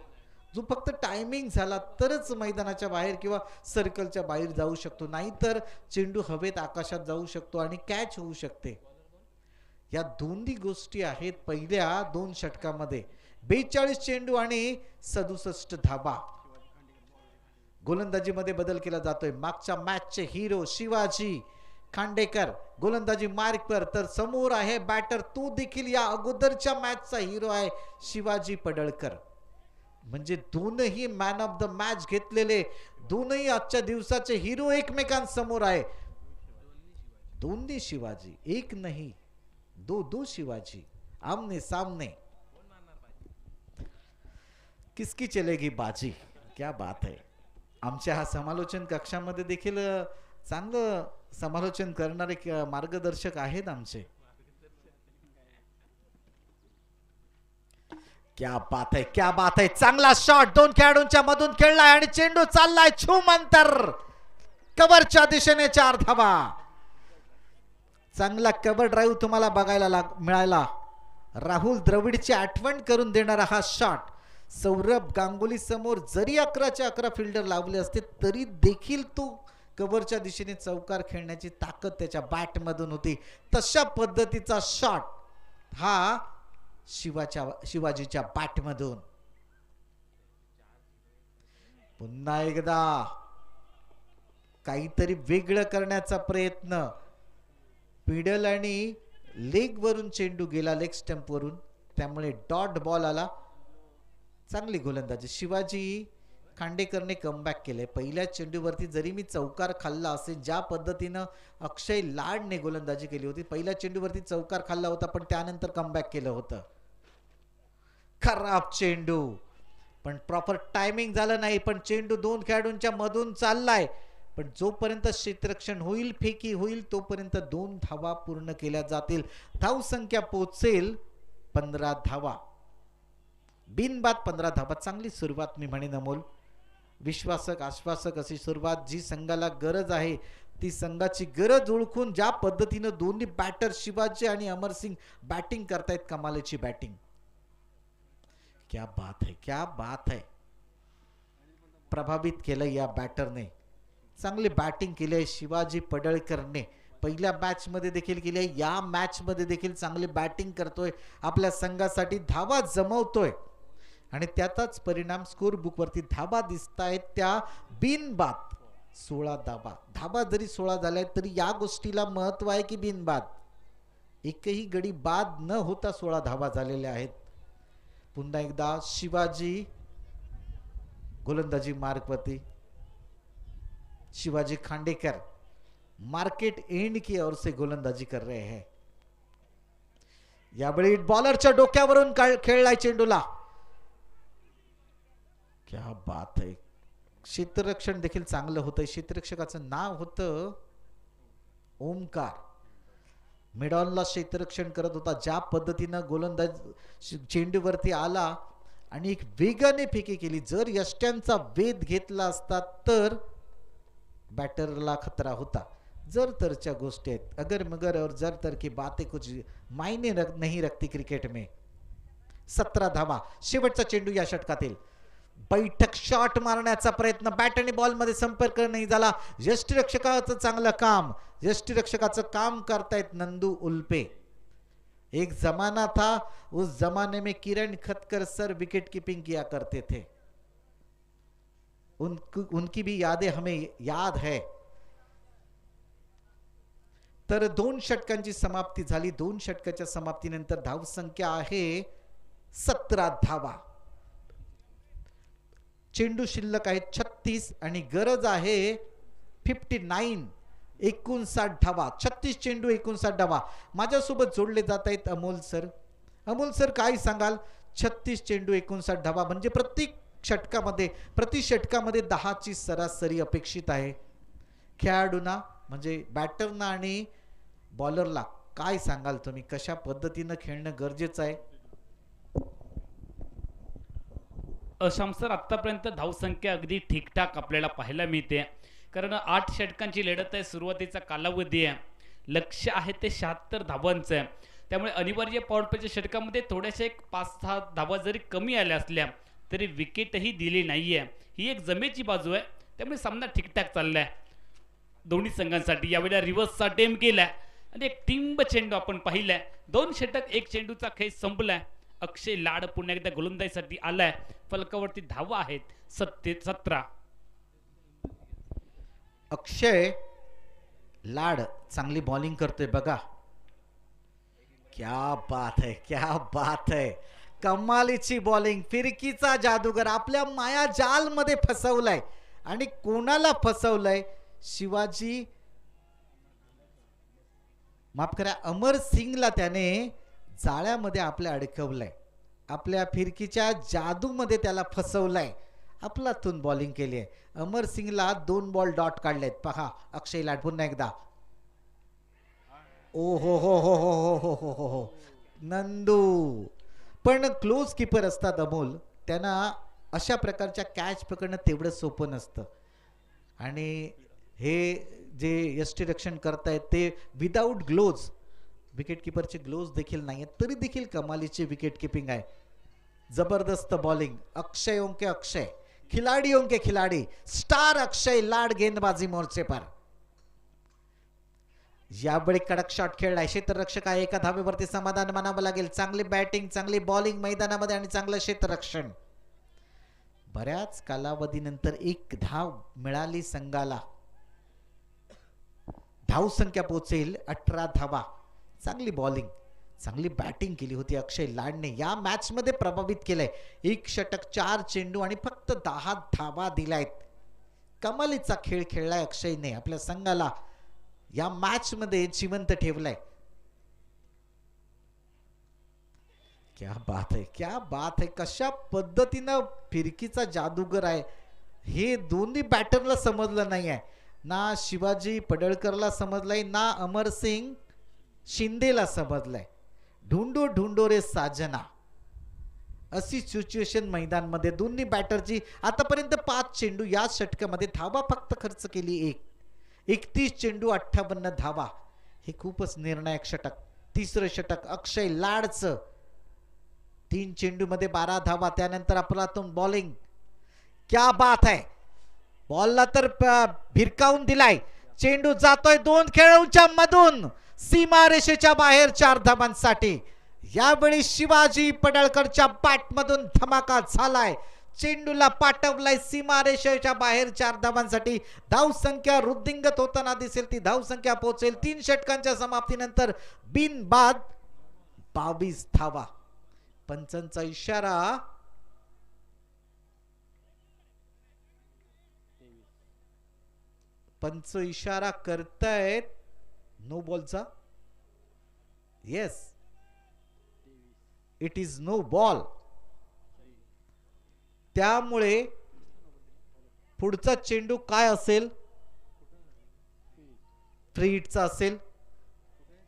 जो फक्त टायमिंग झाला तरच मैदानाच्या बाहेर किंवा सर्कलच्या बाहेर जाऊ शकतो, नाहीतर चेंडू हवेत आकाशात जाऊ शकतो आणि कॅच होऊ शकते. या दोन्ही गोष्टी आहेत पहिल्या 2 षटकामध्ये. 42 चेंडू आणि 67 धावा. गोलंदाजीमध्ये बदल केला जातोय. मागच्या मॅचचे हिरो शिवाजी खांडेकर गोलंदाजी मार्कवर, तर समोर आहे बॅटर, तो देखील या अगोदरच्या मॅचचा हिरो आहे शिवाजी पडळकर. म्हणजे दोनही मॅन ऑफ द मॅच घेतलेले, दोनही आजच्या दिवसाचे हिरो एकमेकांसमोर आहे. दोन्ही शिवाजी, एक नहीं दो दो शिवाजी आमने सामने. किसकी चलेगी बाजी. क्या बात है. आमच्या हा समालोचन कक्षामध्ये देखील चांगलं समालोचन करणारे मार्गदर्शक आहेत आमचे. क्या बात है, क्या बात है. चांगला शॉट दोन खेळाडूंच्या मधून खेळलाय आणि चेंडू चाललाय छूम अंतर. कव्हरच्या दिशेने 4 धावा. चांगला कव्हर ड्राईव्ह तुम्हाला बघायला मिळाला. राहुल द्रविडची आठवण करून देणारा हा शॉट. सौरभ गांगुली समोर जरी 11च्या 11 फिल्डर लावले असते तरी देखील तो कव्हरच्या दिशेने चौकार खेळण्याची ताकद त्याच्या बॅट मधून होती. तशा पद्धतीचा शॉट हा शिवाजीच्या बॅट मधून. पुन्हा एकदा काहीतरी वेगळं करण्याचा प्रयत्न. मिडल आणि लेग वरून चेंडू गेला, लेग स्टंप वरून, त्यामुळे डॉट बॉल आला. चांगली गोलंदाजी. शिवाजी खांडेकरने कमबॅक केले. पहिल्या चेंडूवरती जरी मी चौकार खाल्ला असेल, ज्या पद्धतीनं अक्षय लाडने गोलंदाजी केली होती, पहिल्या चेंडूवरती चौकार खाल्ला होता पण त्यानंतर कमबॅक केलं होतं. खराब चेंडू, पण प्रॉपर टायमिंग झालं नाही. पण चेंडू 2 खेळाडूंच्या मधून चाललाय. पण जोपर्यंत क्षेत्ररक्षण होईल, फेकी होईल, तोपर्यंत 2 धावा पूर्ण केल्या जातील. धाव संख्या पोहोचेल 15 धावा. बिनबाद 15 धावा. चांगली सुरुवात मी म्हणेन अमोल. विश्वासक आश्वासक अशी सुरुवात. जी संघाला गरज आहे ती संघाची गरज ओळखून ज्या पद्धतीनं दोन्ही बॅटर शिवाजी आणि अमरसिंग बॅटिंग करतायत, कमालीची बॅटिंग. क्या बात है, क्या बात है. प्रभावित केलं या बॅटरने. चांगली बॅटिंग केली आहे शिवाजी पडळकरने. पहिल्या मॅच मध्ये देखील केली आहे, या मॅच मध्ये देखील चांगली बॅटिंग करतोय, आपल्या संघासाठी धावा जमवतोय आणि त्याचाच परिणाम स्कोर बुक वरती धावा दिसतायत त्या बिनबाद. 16 धावा. धावा जरी 16 झाल्या तरी या गोष्टीला महत्व आहे की बिनबाद. एकही गडी बाद न होता 16 धावा झालेल्या आहेत. पुन्हा एकदा शिवाजी गोलंदाजी मार्गवरती. शिवाजी खांडेकर मार्केट एंड की ओर से गोलंदाजी कर रहे हैं. यावेळी बॉलरच्या डोक्यावरून खेळलाय चेंडूला. क्या बात है. क्षेत्ररक्षण देखील चांगलं होतं. क्षेत्ररक्षकाचं नाव होतं ओमकार. मिडॉनला क्षेत्ररक्षण करत होता. ज्या पद्धतीनं गोलंदाज चेंडूवरती आला आणि एक वेगाने फेकी केली. जर यष्ट्यांचा वेध घेतला असता तर बैटरला खतरा होता. जर तरच्या गोष्टी आहेत. अगर मगर और जर तर की बातें कुछ मायने नहीं रखती क्रिकेट में. 17 धावा. शेवटचा चेंडू या षटकातील. बैठक शॉट मारण्याचा प्रयत्न. बॅट आणि बॉल मध्ये संपर्क नाही झाला. यष्टिरक्षकाचं चांगलं काम. यष्टिरक्षकाचं काम करतायत नंदू उल्पे. एक जमाना था, उस जमाने में किरण खतकर सर विकेट कीपिंग किया करते थे. उनकी भी यादें हमें याद है. तर 2 षटकांची समाप्ती झाली. 2 षटकाच्या समाप्तीनंतर धावसंख्या आहे 17 धावा. चेंडू शिल्लक आहे 36 आणि गरज आहे 59. 59 धावा. 36 चेंडू 59 धावा. माझ्यासोबत जोडले जात आहेत अमोल सर. अमोल सर काय सांगाल? 36 चेंडू 59 धावा म्हणजे प्रति षटकामध्ये 10ची सरासरी अपेक्षित आहे. खेळाडूंना म्हणजे बॅटरना आणि बॉलरला काय सांगाल तुम्ही? कशा पद्धतीनं खेळणं गरजेचं आहे? अशाम सर, आतापर्यंत धावसंख्या अगदी ठीकठाक आपल्याला पाहायला मिळते. कारण 8 षटकांची लढत आहे. सुरुवातीचा कालावधी आहे. लक्ष्य आहे ते 76 धावांचं आहे. त्यामुळे अनिवार्य पॉवर प्लेच्या षटकामध्ये थोड्याशा एक 5-6 धावा जरी कमी आल्या असल्या तरी विकेटही दिली नाहीये. ही एक जमेची बाजू आहे. त्यामुळे सामना ठीकठाक चाललाय दोन्ही संघांसाठी. यावेळेला रिव्हर्सचा अटेम्प्ट केलाय आणि एक टिंब चेंडू आपण पाहिलाय. 2 षटक 1 चेंडूचा खेळ संपलाय. अक्षय लाड पुन्हा एकदा गोलंदाजीसाठी आलाय. फलकावरती धावा आहेत 17. अक्षय लाड चांगली बॉलिंग करतोय बघा. क्या बात है, क्या बात है. कमालीची बॉलिंग, फिरकीचा जादूगर आपल्या माया जाल मध्ये फसवलाय. आणि कोणाला फसवलंय? शिवाजी, माफ करा, अमर सिंगला त्याने जाळ्यामध्ये आपल्या अडकवलंय. आपल्या फिरकीच्या जादूमध्ये त्याला फसवलंय. आपलातून बॉलिंग केली आहे. अमर सिंगला 2 बॉल डॉट काढलेत. पहा अक्षय लाड पुन्हा एकदा. ओ हो हो हो हो हो हो हो हो हो नंदू. पण क्लोज कीपर असतात अमोल, त्यांना अशा प्रकारच्या कॅच पकडणं तेवढं सोपं नसतं. आणि हे जे यष्टीरक्षण करतायत ते विदाऊट ग्लोव्ज, विकेट किपरचे ग्लोव्ज देखील नाही आहेत, तरी देखील कमालीची विकेट किपिंग आहे. जबरदस्त बॉलिंग. अक्षयों के अक्षय, खिलाड़ियों के खिलाड़ी, स्टार अक्षय लाड गेंदबाजी मोर्चे पर. यावेळी कडक शॉट खेळलाय. क्षेत्ररक्षक आहे, एका धावेवरती समाधान मानावं लागेल. चांगली बॅटिंग, चांगली बॉलिंग मैदानामध्ये आणि चांगलं क्षेत्ररक्षण. बऱ्याच कालावधीनंतर 1 धाव मिळाली संघाला. धाव संख्या पोहोचेल 18 धावा. चांगली बॉलिंग, चांगली बॅटिंग केली होती अक्षय लाडने. या मॅच मध्ये प्रभावित केलंय. 1 षटक, 4 चेंडू आणि फक्त 10 धावा दिल्यात. कमालीचा खेळ खेळलाय अक्षयने. आपल्या संघाला या मॅच मध्ये जिवंत ठेवलंय. क्या बात है, क्या बात है. कशा पद्धतीनं फिरकीचा जादूगर आहे हे दोन्ही बॅटरला समजलं नाहीये. ना शिवाजी पडळकरला समजलंय, ना अमरसिंग शिंदेला समजलंय. ढूंढो ढूंढो रे साजना, अशी सिच्युएशन मैदानमध्ये. दोन्ही बॅटरची आतापर्यंत 5 चेंडू, या षटकामध्ये धावा फक्त खर्च केली 1. 31 चेंडू 58 धावा. हे खूपच निर्णायक षटक. तिसरं षटक अक्षय लाडचं. 3 चेंडू मध्ये 12 धावा. त्यानंतर आपलातून बॉलिंग. क्या बात आहे. बॉलला तर भिरकावून दिलाय. चेंडू जातोय 2 खेळाडूंच्या मधून सीमारेषेच्या बाहेर 4 धावांसाठी. यावेळी शिवाजी पडळकरच्या बॅट मधून धमाका झालाय. चेंडूला पाठवलाय सीमारेषेच्या बाहेर 4 धावांसाठी. धाव संख्या वृद्धिंगत होताना दिसेल. ती धाव संख्या पोहोचेल 3 षटकांच्या समाप्तीनंतर बिनबाद 22 धावा. पंचांचा इशारा. पंच इशारा करतायत नो बॉलचा. Yes, it is no ball. त्यामुळे पुढचा चेंडू काय असेल? फ्री हिटचा असेल.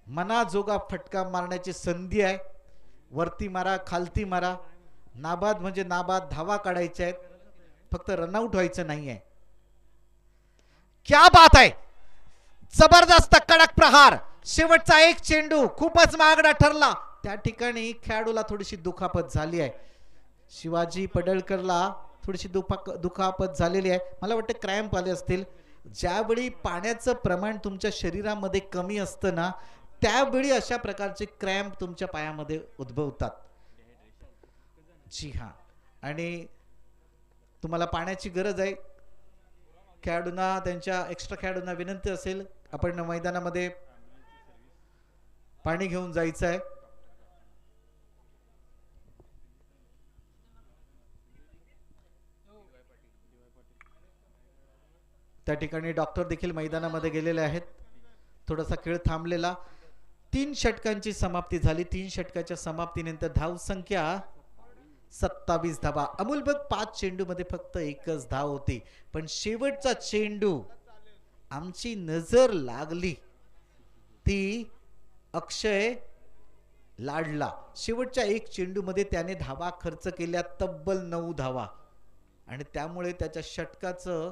मनाजोगा फटका मारण्याची संधी आहे. वरती मारा, खालती मारा. नाबाद म्हणजे नाबाद. धावा काढायच्या आहेत, फक्त रनआउट व्हायचं नाहीये. क्या बात आहे. जबरदस्त कडक प्रहार. शेवटचा 1 चेंडू खूपच महागडा ठरला. त्या ठिकाणी खेळाडूला थोडीशी दुखापत झाली आहे. शिवाजी पडळकरला थोडीशी दुखापत झालेली आहे. मला वाटतं क्रॅम्प आले असतील. ज्यावेळी पाण्याचं प्रमाण तुमच्या शरीरामध्ये कमी असतं ना, त्यावेळी अशा प्रकारचे क्रॅम्प तुमच्या पायामध्ये उद्भवतात. जी हां. आणि तुम्हाला पाण्याची गरज आहे. खेळाडूंना, त्यांच्या एक्स्ट्रा खेळाडूंना विनंती असेल, आपण मैदानामध्ये पाणी घेऊन जायचं आहे. त्या ठिकाणी डॉक्टर देखील मैदानामध्ये गेलेले आहेत. थोडासा खेळ थांबलेला. 3 षटकांची समाप्ती झाली. 3 षटकाच्या समाप्तीनंतर धाव संख्या 27 धावा. अमोल बघ, 5 चेंडू मध्ये फक्त 1च धाव होती. पण शेवटचा चेंडू आमची नजर लागली ती अक्षय लाडला. शेवटच्या 1 चेंडू मध्ये त्याने धावा खर्च केल्या तब्बल 9 धावा. आणि त्यामुळे त्याच्या षटकाचं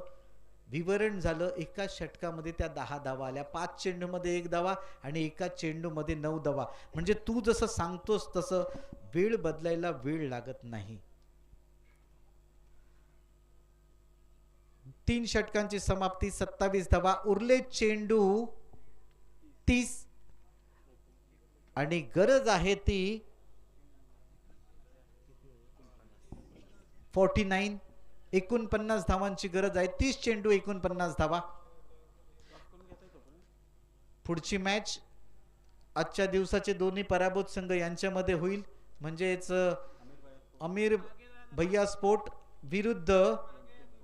विवरण झालं. एका षटकामध्ये त्या 10 धावा आल्या. 5 चेंडू मध्ये 1 धावा आणि एका चेंडू मध्ये 9 धावा. म्हणजे तू जसं सांगतोस तसं वेळ बदलायला वेळ लागत नाही. 3 षटकांची समाप्ती, 27 धावा. उरले चेंडू 30 आणि गरज आहे ती 49. 49 धावांची गरज आहे. 30 चेंडू 49 धावा. पुढची मॅच आजच्या दिवसाचे दोन्ही पराभूत संघ यांच्यामध्ये होईल. म्हणजेच अमीर भैया स्पोर्ट विरुद्ध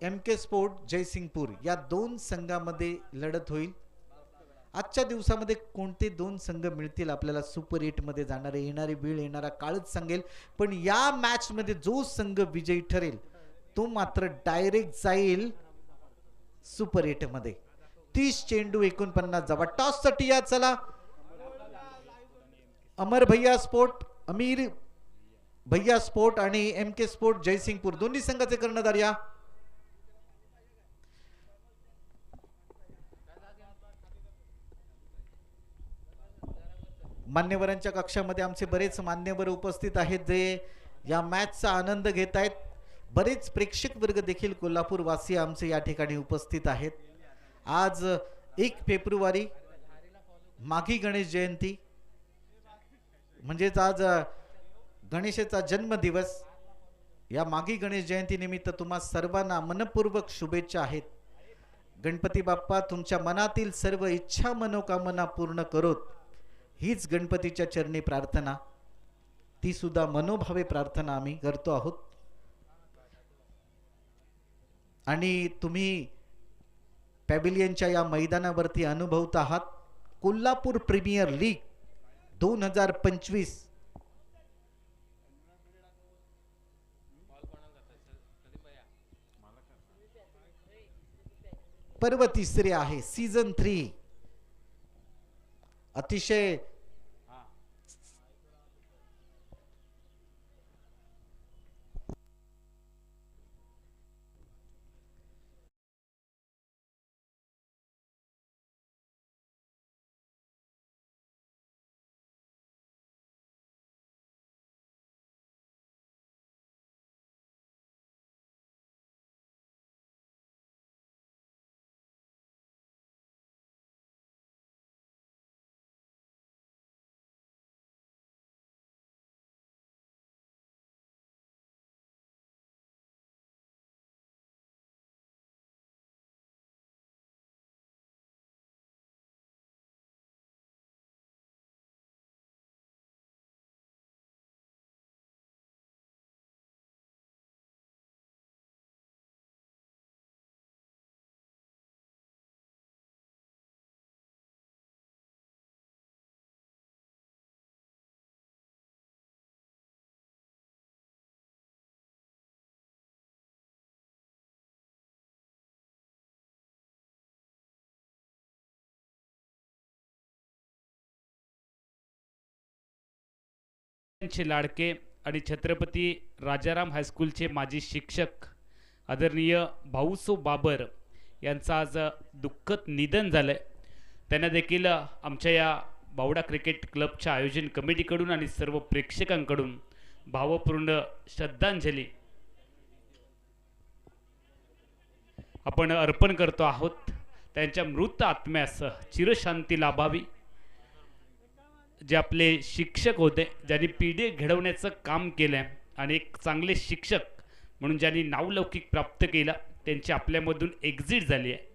MK स्पोर्ट जयसिंगपूर या दोन संघामध्ये लढत होईल. आजच्या दिवसामध्ये कोणते दोन संघ मिळतील आपल्याला सुपर 8 मध्ये जाणारे, येणारी वेळ येणारा काळच सांगेल. पण या मॅच मध्ये जो संघ विजयी ठरेल तो मात्र डायरेक्ट जाईल सुपर 8 मध्ये. 30 चेंडू 49 जावा. टॉस साठी या चला. अमर भैया स्पोर्ट अमीर भैया स्पोर्ट आणि MK स्पोर्ट जयसिंगपूर दोन्ही संघाचे कर्णधार या. मान्यवरांच्या कक्षामध्ये आमचे बरेच मान्यवर उपस्थित आहेत जे या मॅचचा आनंद घेत आहेत. बरेच प्रेक्षक वर्ग देखील कोल्हापूर वासी आमचे या ठिकाणी उपस्थित आहेत. आज 1 फेब्रुवारी माघी गणेश जयंती म्हणजेच आज गणेशाचा जन्मदिवस. या माघी गणेश जयंती निमित्त तुम्हा सर्वांना मनपूर्वक शुभेच्छा आहेत. गणपती बाप्पा तुमच्या मनातील सर्व इच्छा मनोकामना पूर्ण करोत हीच गणपतीच्या चरणी प्रार्थना, ती सुद्धा मनोभावे प्रार्थना आम्ही करतो आहोत. आणि तुम्ही पॅव्हिलियनच्या या मैदानावरती अनुभवत आहात कोल्हापूर प्रीमियर लीग 2025. पर्व तिसरे आहे, सीझन 3. अतिशय चे लाडके आणि छत्रपती राजाराम हायस्कूलचे माजी शिक्षक आदरणीय भाऊसो बाबर यांचं आज दुःखद निधन झालंय. त्यांना देखील आमच्या या बावडा क्रिकेट क्लबच्या आयोजन कमिटीकडून आणि सर्व प्रेक्षकांकडून भावपूर्ण श्रद्धांजली आपण अर्पण करतो आहोत. त्यांच्या मृत आत्म्यास चिरशांती लाभावी. जे आपले शिक्षक होते, ज्यांनी पिढी घडवण्याचं काम केलं आणि एक चांगले शिक्षक म्हणून ज्यांनी नावलौकिक प्राप्त केला, त्यांची आपल्यामधून एक्झिट झाली आहे.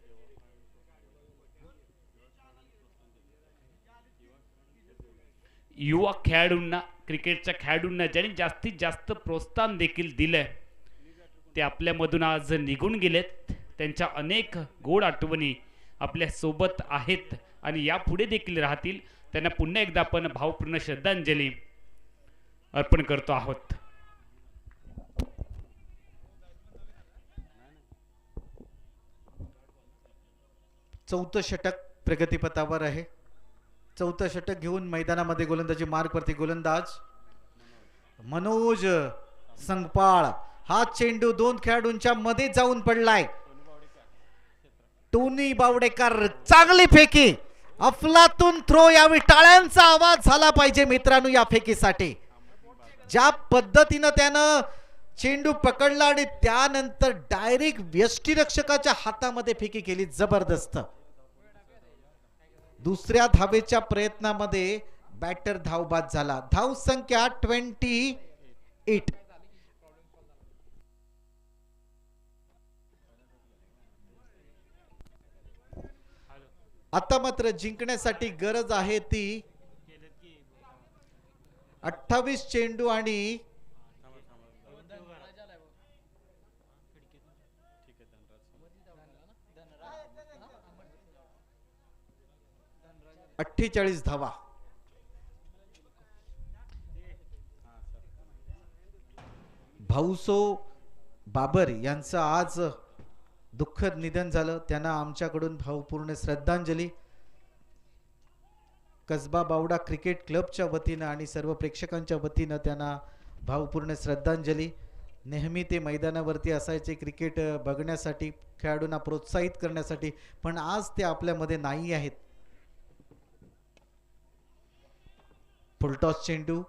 युवा खेळाडूंना, क्रिकेटच्या खेळाडूंना ज्यांनी जास्तीत जास्त प्रोत्साहन देखील दिलंय, ते आपल्यामधून आज निघून गेलेत. त्यांच्या अनेक गोड आठवणी आपल्या सोबत आहेत आणि यापुढे देखील राहतील. त्यांना पुन्हा एकदा आपण भावपूर्ण श्रद्धांजली अर्पण करतो आहोत. चौथं षटक प्रगतीपथावर आहे. चौथं षटक घेऊन मैदानामध्ये गोलंदाजी मार्कवरती गोलंदाज मनोज संगपाळ. हा चेंडू 2 खेळाडूंच्या मध्ये जाऊन पडलाय. टोनी बावडेकर चांगली फेकी, अफलातून थ्रो. यावेळी टाळ्यांचा आवाज झाला पाहिजे मित्रांनो या फेकीसाठी. ज्या पद्धतीनं त्यानं चेंडू पकडला आणि त्यानंतर डायरेक्ट यष्टीरक्षकाच्या हातामध्ये फेकी केली, जबरदस्त. दुसऱ्या धावेच्या प्रयत्नामध्ये बॅटर धावबाद झाला. धाव संख्या 28. आता मात्र जिंकण्यासाठी गरज आहे ती 28 चेंडू आणि 48 धावा. भाऊसो बाबर यांचं आज दुःखद निधन झालं. त्यांना आमच्याकडून भावपूर्ण श्रद्धांजली. कसबा बावडा क्रिकेट क्लबच्या वतीनं आणि सर्व प्रेक्षकांच्या वतीनं त्यांना भावपूर्ण श्रद्धांजली. नेहमी ते मैदानावरती असायचे क्रिकेट बघण्यासाठी, खेळाडूंना प्रोत्साहित करण्यासाठी, पण आज ते आपल्यामध्ये नाही आहेत. फुलटॉस चेंडू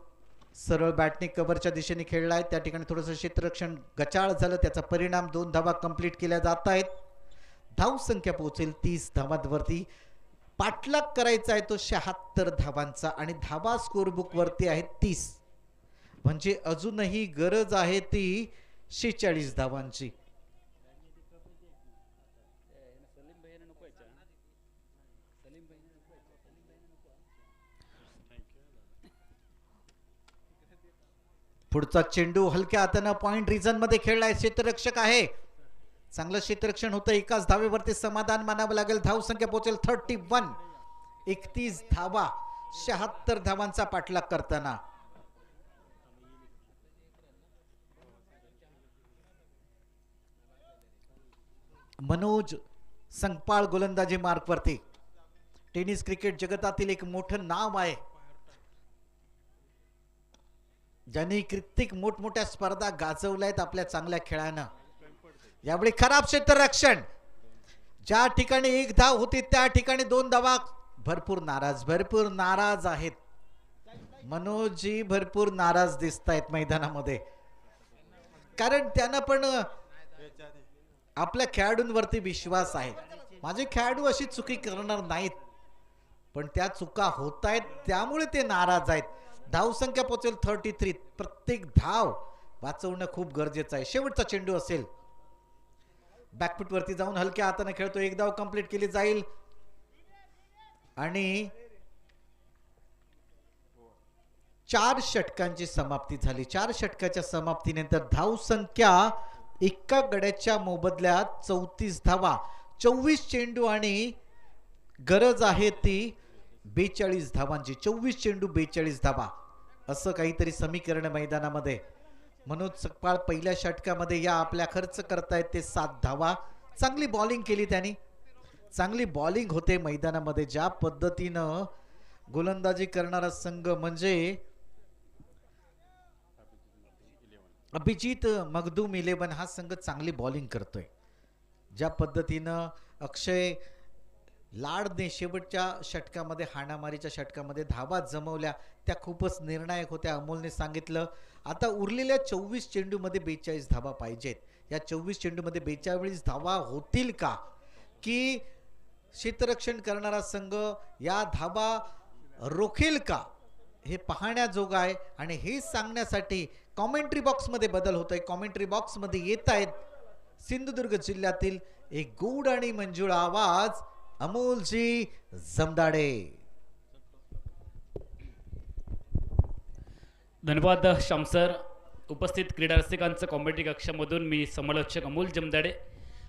सरळ बॅटने कव्हरच्या दिशेने खेळलाय. त्या ठिकाणी थोडंसं क्षेत्ररक्षण गचाळ झालं, त्याचा परिणाम 2 धावा कंप्लीट केल्या जात आहेत. धावसंख्या पोहोचेल 30 धावांवरती. पाठलाग करायचा आहे तो 76 धावांचा आणि धावा स्कोरबुक वरती आहेत 30. म्हणजे अजूनही गरज आहे ती 46 धावांची. पुढचा चेंडू हलक्या हाताने पॉइंट रिजन मध्ये खेळलाय. क्षेत्ररक्षक आहे, चांगलं क्षेत्ररक्षण होतं. एकाच धावेवरती समाधान मानावं लागेल. धावसंख्या पोहोचेल 31. 31 धावा 76 धावांचा पाठलाग करताना. मनोज संगपाळ गोलंदाजी मार्कवरती. टेनिस क्रिकेट जगतातील एक मोठं नाव आहे, ज्यांनी कित्येक मोठमोठ्या स्पर्धा गाजवल्या आहेत आपल्या चांगल्या खेळानं. यावेळी खराब क्षेत्ररक्षण. ज्या ठिकाणी 1 धाव होती त्या ठिकाणी 2 धावा. भरपूर नाराज आहेत मनोजजी, भरपूर नाराज दिसत आहेत मैदानामध्ये. कारण त्यांना पण आपल्या खेळाडूंवरती विश्वास आहे. माझे खेळाडू अशी चुकी करणार नाहीत, पण त्या चुका होत आहेत त्यामुळे ते नाराज आहेत. धावसंख्या पोहोचेल 33. प्रत्येक धाव वाचवणं खूप गरजेचं आहे. शेवटचा चेंडू असेल. बॅकफुट वरती जाऊन हलक्या हाताने खेळतो. 1 धाव कंप्लीट केली जाईल आणि 4 षटकांची समाप्ती झाली. 4 षटकाच्या समाप्तीनंतर धावसंख्या एका गड्याच्या मोबदल्यात 34 धावा. 24 चेंडू आणि गरज आहे ती 42 धावांची. 24 चेंडू 42 धावा असं काहीतरी समीकरण मैदानामध्ये. मनोज सकपाळ पहिल्या षटकामध्ये या आपल्या खर्च करतायत ते 7 धावा. चांगली बॉलिंग केली त्यांनी, चांगली बॉलिंग होते मैदानामध्ये. ज्या पद्धतीनं गोलंदाजी करणारा संघ म्हणजे अभिजित मखदूम 11 हा संघ चांगली बॉलिंग करतोय. ज्या पद्धतीनं अक्षय लाडने शेवटच्या षटकामध्ये, हाणामारीच्या षटकामध्ये धावा जमवल्या त्या खूपच निर्णायक होत्या. अमोलने सांगितलं आता उरलेल्या 24 चेंडूमध्ये 42 धावा पाहिजेत. या 24 चेंडूमध्ये 42 धावा होतील का, की क्षेत्ररक्षण करणारा संघ या धावा रोखेल का, हे पाहण्याजोगं आहे. आणि हे सांगण्यासाठी कॉमेंट्री बॉक्समध्ये बदल होतोय. कॉमेंट्री बॉक्समध्ये येत आहेत सिंधुदुर्ग जिल्ह्यातील एक गोड आणि मंजुळा आवाज, अमोलजी जमदाडे. धन्यवाद शामसर. उपस्थित क्रीडा रसिकांचं कॉमेंट्री कक्षामधून मी समालोचक अमोल जमदाडे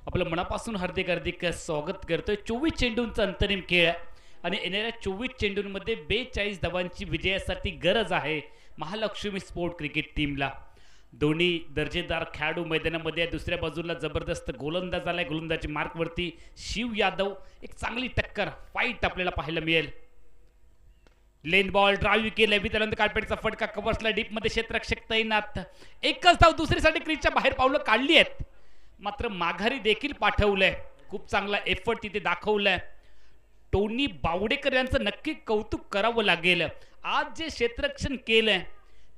आपलं मनापासून हार्दिक हार्दिक स्वागत करतोय. 24 चेंडूंचा अंतरिम खेळ आहे आणि येणाऱ्या 24 चेंडूंमध्ये 42 धावांची विजयासाठी गरज आहे महालक्ष्मी स्पोर्ट क्रिकेट टीमला. दोन्ही दर्जेदार खेळाडू मैदानामध्ये. दुसऱ्या बाजूला जबरदस्त गोलंदाज आलाय. गोलंदाजी मार्कवरती शिव यादव. एक चांगली टक्कर फाईट आपल्याला पाहायला मिळेल. लेन बॉल ड्राईव्ह केलाय, त्यानंतर कार्पेटचा फटका, कव्हर्सला डीप मध्ये क्षेत्ररक्षक तैनात. एकच धाव दुसरीसाठी क्रीजच्या बाहेर पावलं काढली आहेत, मात्र माघारी देखील पाठवलंय. खूप चांगला एफर्ट तिथे दाखवलाय. टोनी बावडेकर यांचं नक्की कौतुक करावं लागेल. आज जे क्षेत्ररक्षण केलंय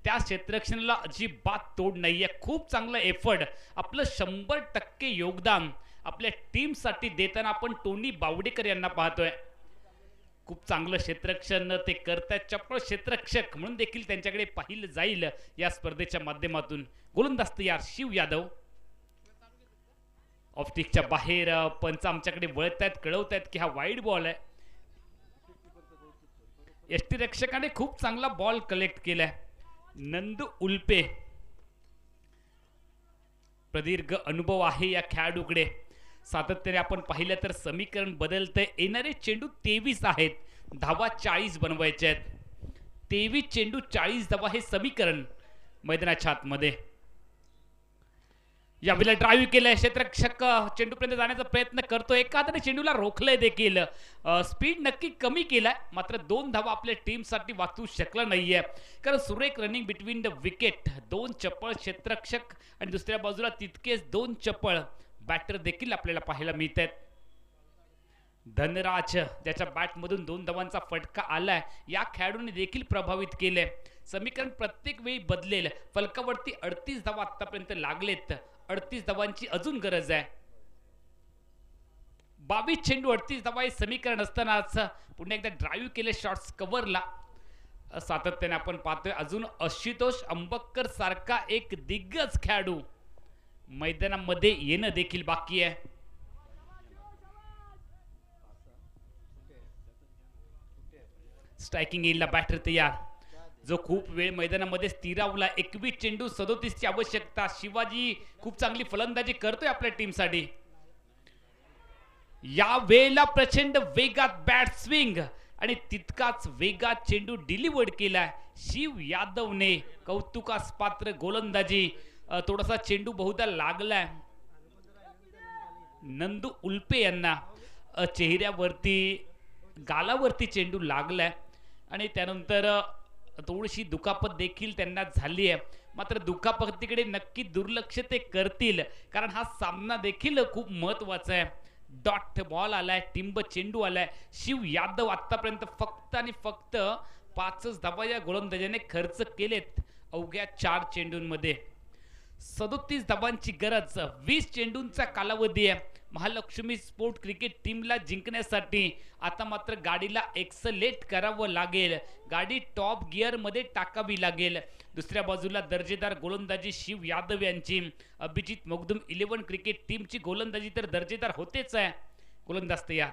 त्या क्षेत्ररक्षणाला अजिबात तोड नाहीये. खूप चांगला एफर्ट, आपलं 100% योगदान आपल्या टीमसाठी देताना आपण टोनी बावडेकर यांना पाहतोय. खूप चांगलं क्षेत्ररक्षण ते करतायत. चपळ क्षेत्ररक्षक म्हणून देखील त्यांच्याकडे पाहिलं जाईल या स्पर्धेच्या माध्यमातून. गोलंदाज तयार शिव यादव. ऑफस्टिकच्या बाहेर पंच आमच्याकडे वळत आहेत, कळवत आहेत की हा वाईड बॉल आहे. यष्टीरक्षकाने खूप चांगला बॉल कलेक्ट केलाय. नंदू उल्पे, प्रदीर्घ अनुभव आहे या खेळाडूकडे. सातत्याने आपण पाहिलं तर समीकरण बदलतंय. येणारे चेंडू 23 आहेत. धावा 40 बनवायचे आहेत. 23 चेंडू 40 धावा हे समीकरण मैदानाच्या आतमध्ये. यावेळेला ड्राईव्ह केलंय, क्षेत्ररक्षक चेंडूपर्यंत जाण्याचा प्रयत्न करतो, एखाद्याने चेंडूला रोखलंय देखील, स्पीड नक्की कमी केलाय, मात्र 2 धावा आपल्या टीमसाठी वाचू शकला नाहीये. कारण सुरेख रनिंग बिटवीन द विकेट, 2 चपळ क्षेत्ररक्षक आणि दुसऱ्या बाजूला तितकेच 2 चपळ बॅटर देखील आपल्याला पाहायला मिळत आहेत. धनराज ज्याच्या बॅटमधून 2 धावांचा फटका आलाय, या खेळाडूंनी देखील प्रभावित केले. समीकरण प्रत्येक वेळी बदलेल. फलकावरती 38 धावा आतापर्यंत लागलेत, 38 धावांची अजून गरज आहे. 22 चेंडू 38 धावा हे समीकरण असतानाच पुन्हा एकदा ड्राईव्ह केले शॉट्स कव्हरला. सातत्याने आपण पाहतोय अजून आशुतोष अंबक्कर सारखा एक दिग्गज खेळाडू मैदानामध्ये येणं देखील बाकी आहे. स्ट्रायकिंग येईल बॅटर तयार, जो खूप वेळ मैदानामध्ये स्थिरावला. 21 चेंडू 37 ची आवश्यकता. शिवाजी खूप चांगली फलंदाजी करतोय आपल्या टीमसाठी. या वेळेला प्रचंड वेगात बॅट स्विंग आणि तितकाच वेगात चेंडू डिलिव्हर्ड केलाय. शिव यादवने कौतुकास पात्र गोलंदाजी. थोडासा चेंडू बहुधा लागलाय नंदू उल्पे यांना, चेहऱ्यावरती गालावरती चेंडू लागलाय आणि त्यानंतर थोडीशी दुखापत देखील त्यांना झाली आहे. मात्र दुखापतीकडे नक्की दुर्लक्ष ते करतील, कारण हा सामना देखील खूप महत्वाचा आहे. डॉट बॉल आलाय, टिंब चेंडू आलाय. शिव यादव आतापर्यंत फक्त आणि फक्त 5 धावा या गोलंदाजाने खर्च केलेत अवघ्या 4 चेंडूंमध्ये. 37 धावांची गरज, 20 चेंडूंचा कालावधी आहे महालक्ष्मी स्पोर्ट क्रिकेट टीमला जिंकण्यासाठी. आता मात्र गाडीला एक्सलेट करावं लागेल, गाडी टॉप गिअर मध्ये टाकावी लागेल. दुसऱ्या बाजूला दर्जेदार गोलंदाजी शिव यादव यांची. अभिजित मगदुम 11 क्रिकेट टीमची गोलंदाजी तर दर्जेदार होतेच आहे. गोलंदाज तयार.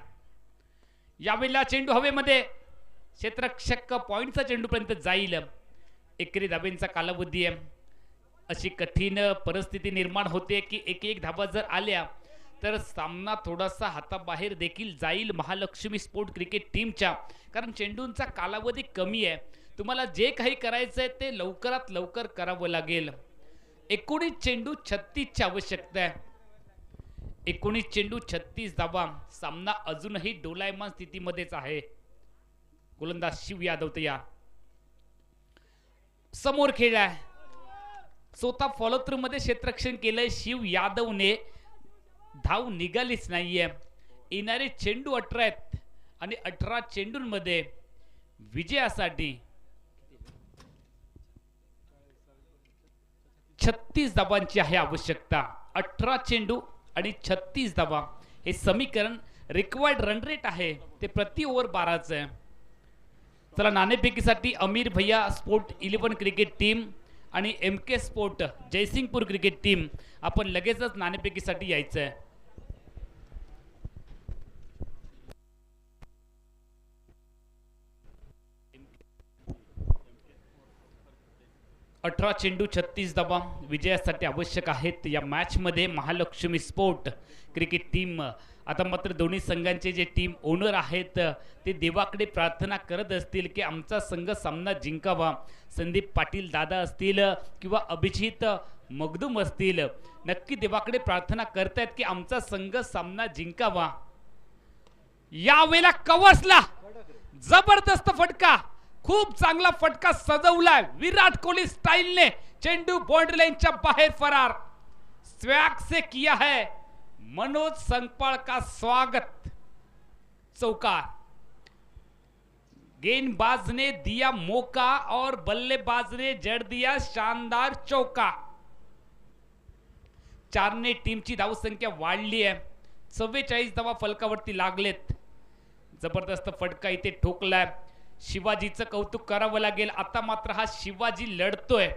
यावेळेला चेंडू हवेमध्ये, क्षेत्ररक्षक पॉइंटचा चेंडूपर्यंत जाईल. एकरी धाब्यांचा कालावधी आहे. अशी कठीण परिस्थिती निर्माण होते की एक धाबा जर आल्या तर सामना थोडासा हाताबाहेर देखील जाईल महालक्ष्मी स्पोर्ट क्रिकेट टीमच्या, कारण चेंडूंचा कालावधी कमी आहे. तुम्हाला जे काही करायचं आहे ते लवकरात लवकर करावं लागेल. 19 चेंडू 36 ची आवश्यकता आहे. 19 चेंडू 36 धावा. सामना अजूनही डोलायमान स्थितीमध्येच आहे. गोलंदाज शिव यादव तयार. समोर खेळलाय, स्वतः फॉलो थ्रू मध्ये क्षेत्ररक्षण केलंय शिव यादवने. धाव निघालीच नाहीये. येणारे चेंडू 18 आहेत आणि 18 चेंडूंमध्ये विजयासाठी 36 धावांची आहे आवश्यकता. 18 चेंडू आणि 36 धावा हे समीकरण. रिक्वायर्ड रन रेट आहे ते प्रति ओव्हर 12च आहे. चला, नाणेफेकीसाठी अमीर भैया स्पोर्ट 11 क्रिकेट टीम आणि MK sport Jaysingpur cricket team आपण लगेचच नाणेफेकीसाठी यायचं आहे. अठरा चेंडू 36 धावा विजयासाठी आवश्यक आहेत या मॅच मध्ये महालक्ष्मी स्पोर्ट क्रिकेट टीम. आता मात्र दोन्ही संघांचे जे टीम ओनर आहेत ते देवाकडे प्रार्थना करत असतील की आमचा संघ सामना जिंकावा. संदीप पाटील दादा असतील किंवा अभिजित मगदुम असतील, नक्की देवाकडे प्रार्थना करतायत की आमचा संघ सामना जिंकावा. यावेळेला कव्हर्सला जबरदस्त फटका, खूप चांगला फटका सजवलाय विराट कोहली स्टाइलने. चेंडू बाउंड्री लाइनच्या बाहेर फरार. स्वैग से किया है मनोज संगपाळ का स्वागत. चौकार. गेंदबाज ने दिया मौका और बल्लेबाज ने जड़ दिया शानदार चौका. 4 ने टीमची धावसंख्या वाढली आहे. 44 धावा फलकावरती लागलेत. जबरदस्त फटका इथे ठोकलाय. शिवाजीचं कौतुक करावं लागेल. आता मात्र हा शिवाजी लढतोय.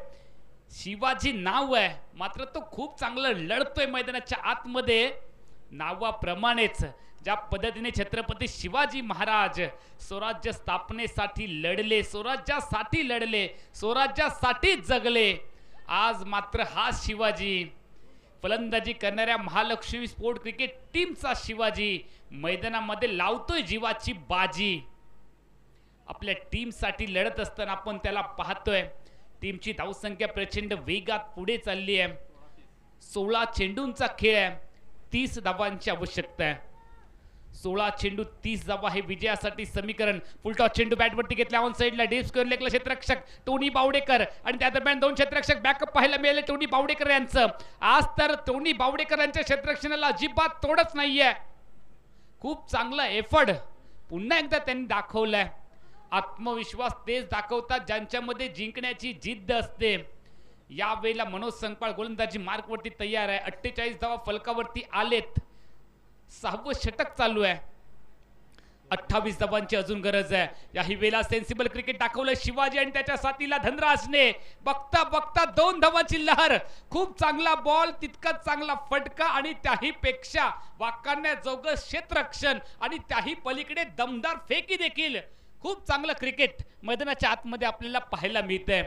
शिवाजी नाव आहे मात्र तो खूप चांगलं लढतोय मैदानाच्या आतमध्ये. नावाप्रमाणेच ज्या पद्धतीने छत्रपती शिवाजी महाराज स्वराज्य स्थापनेसाठी लढले, स्वराज्यासाठी लढले, स्वराज्यासाठी जगले, आज मात्र हा शिवाजी फलंदाजी करणाऱ्या महालक्ष्मी स्पोर्ट क्रिकेट टीमचा शिवाजी मैदानामध्ये लावतोय जीवाची बाजी. आपल्या टीमसाठी लढत असताना आपण त्याला पाहतोय. टीमची धावसंख्या प्रचंड वेगात पुढे चालली आहे. 16 चेंडूंचा खेळ आहे. 30 धावांची आवश्यकता आहे. 16 चेंडू 30 धावा हे विजयासाठी समीकरण. फुलटॉस चेंडू बॅटवरती घेतला ऑन साइडला डीप स्क्वेअर लेगला क्षेत्ररक्षक टोनी बावडेकर आणि त्या दरम्यान 2 क्षेत्ररक्षक बॅकअप पाहायला मिळाले टोनी बावडेकर यांचं. आज तर टोनी बावडेकर यांच्या क्षेत्ररक्षणाला अजिबात तोडच नाहीये. खूप चांगला एफर्ट पुन्हा एकदा त्यांनी दाखवलाय. आत्मविश्वास तेच दाखवतात ज्यांच्यामध्ये जिंकण्याची जिद्द असते. यावेळेला मनोज संकपाळ गोलंदाजी मार्कवरती तयार आहे. 48 धावा फलकावरती आलेत. 6वं षटक चालू आहे. 28 धावांची अजून गरज आहे. याही वेळेला सेन्सिबल क्रिकेट दाखवलं शिवाजी आणि त्याच्या साथीला धनराजने. बघता बघता 2 धावांची लहर. खूप चांगला बॉल, तितकाच चांगला फटका आणि त्याही पेक्षा वाखाणण्याजोगं क्षेत्ररक्षण आणि त्याही पलीकडे दमदार फेकी देखील. खूप चांगलं क्रिकेट मैदानाच्या आतमध्ये आपल्याला पाहायला मिळतंय.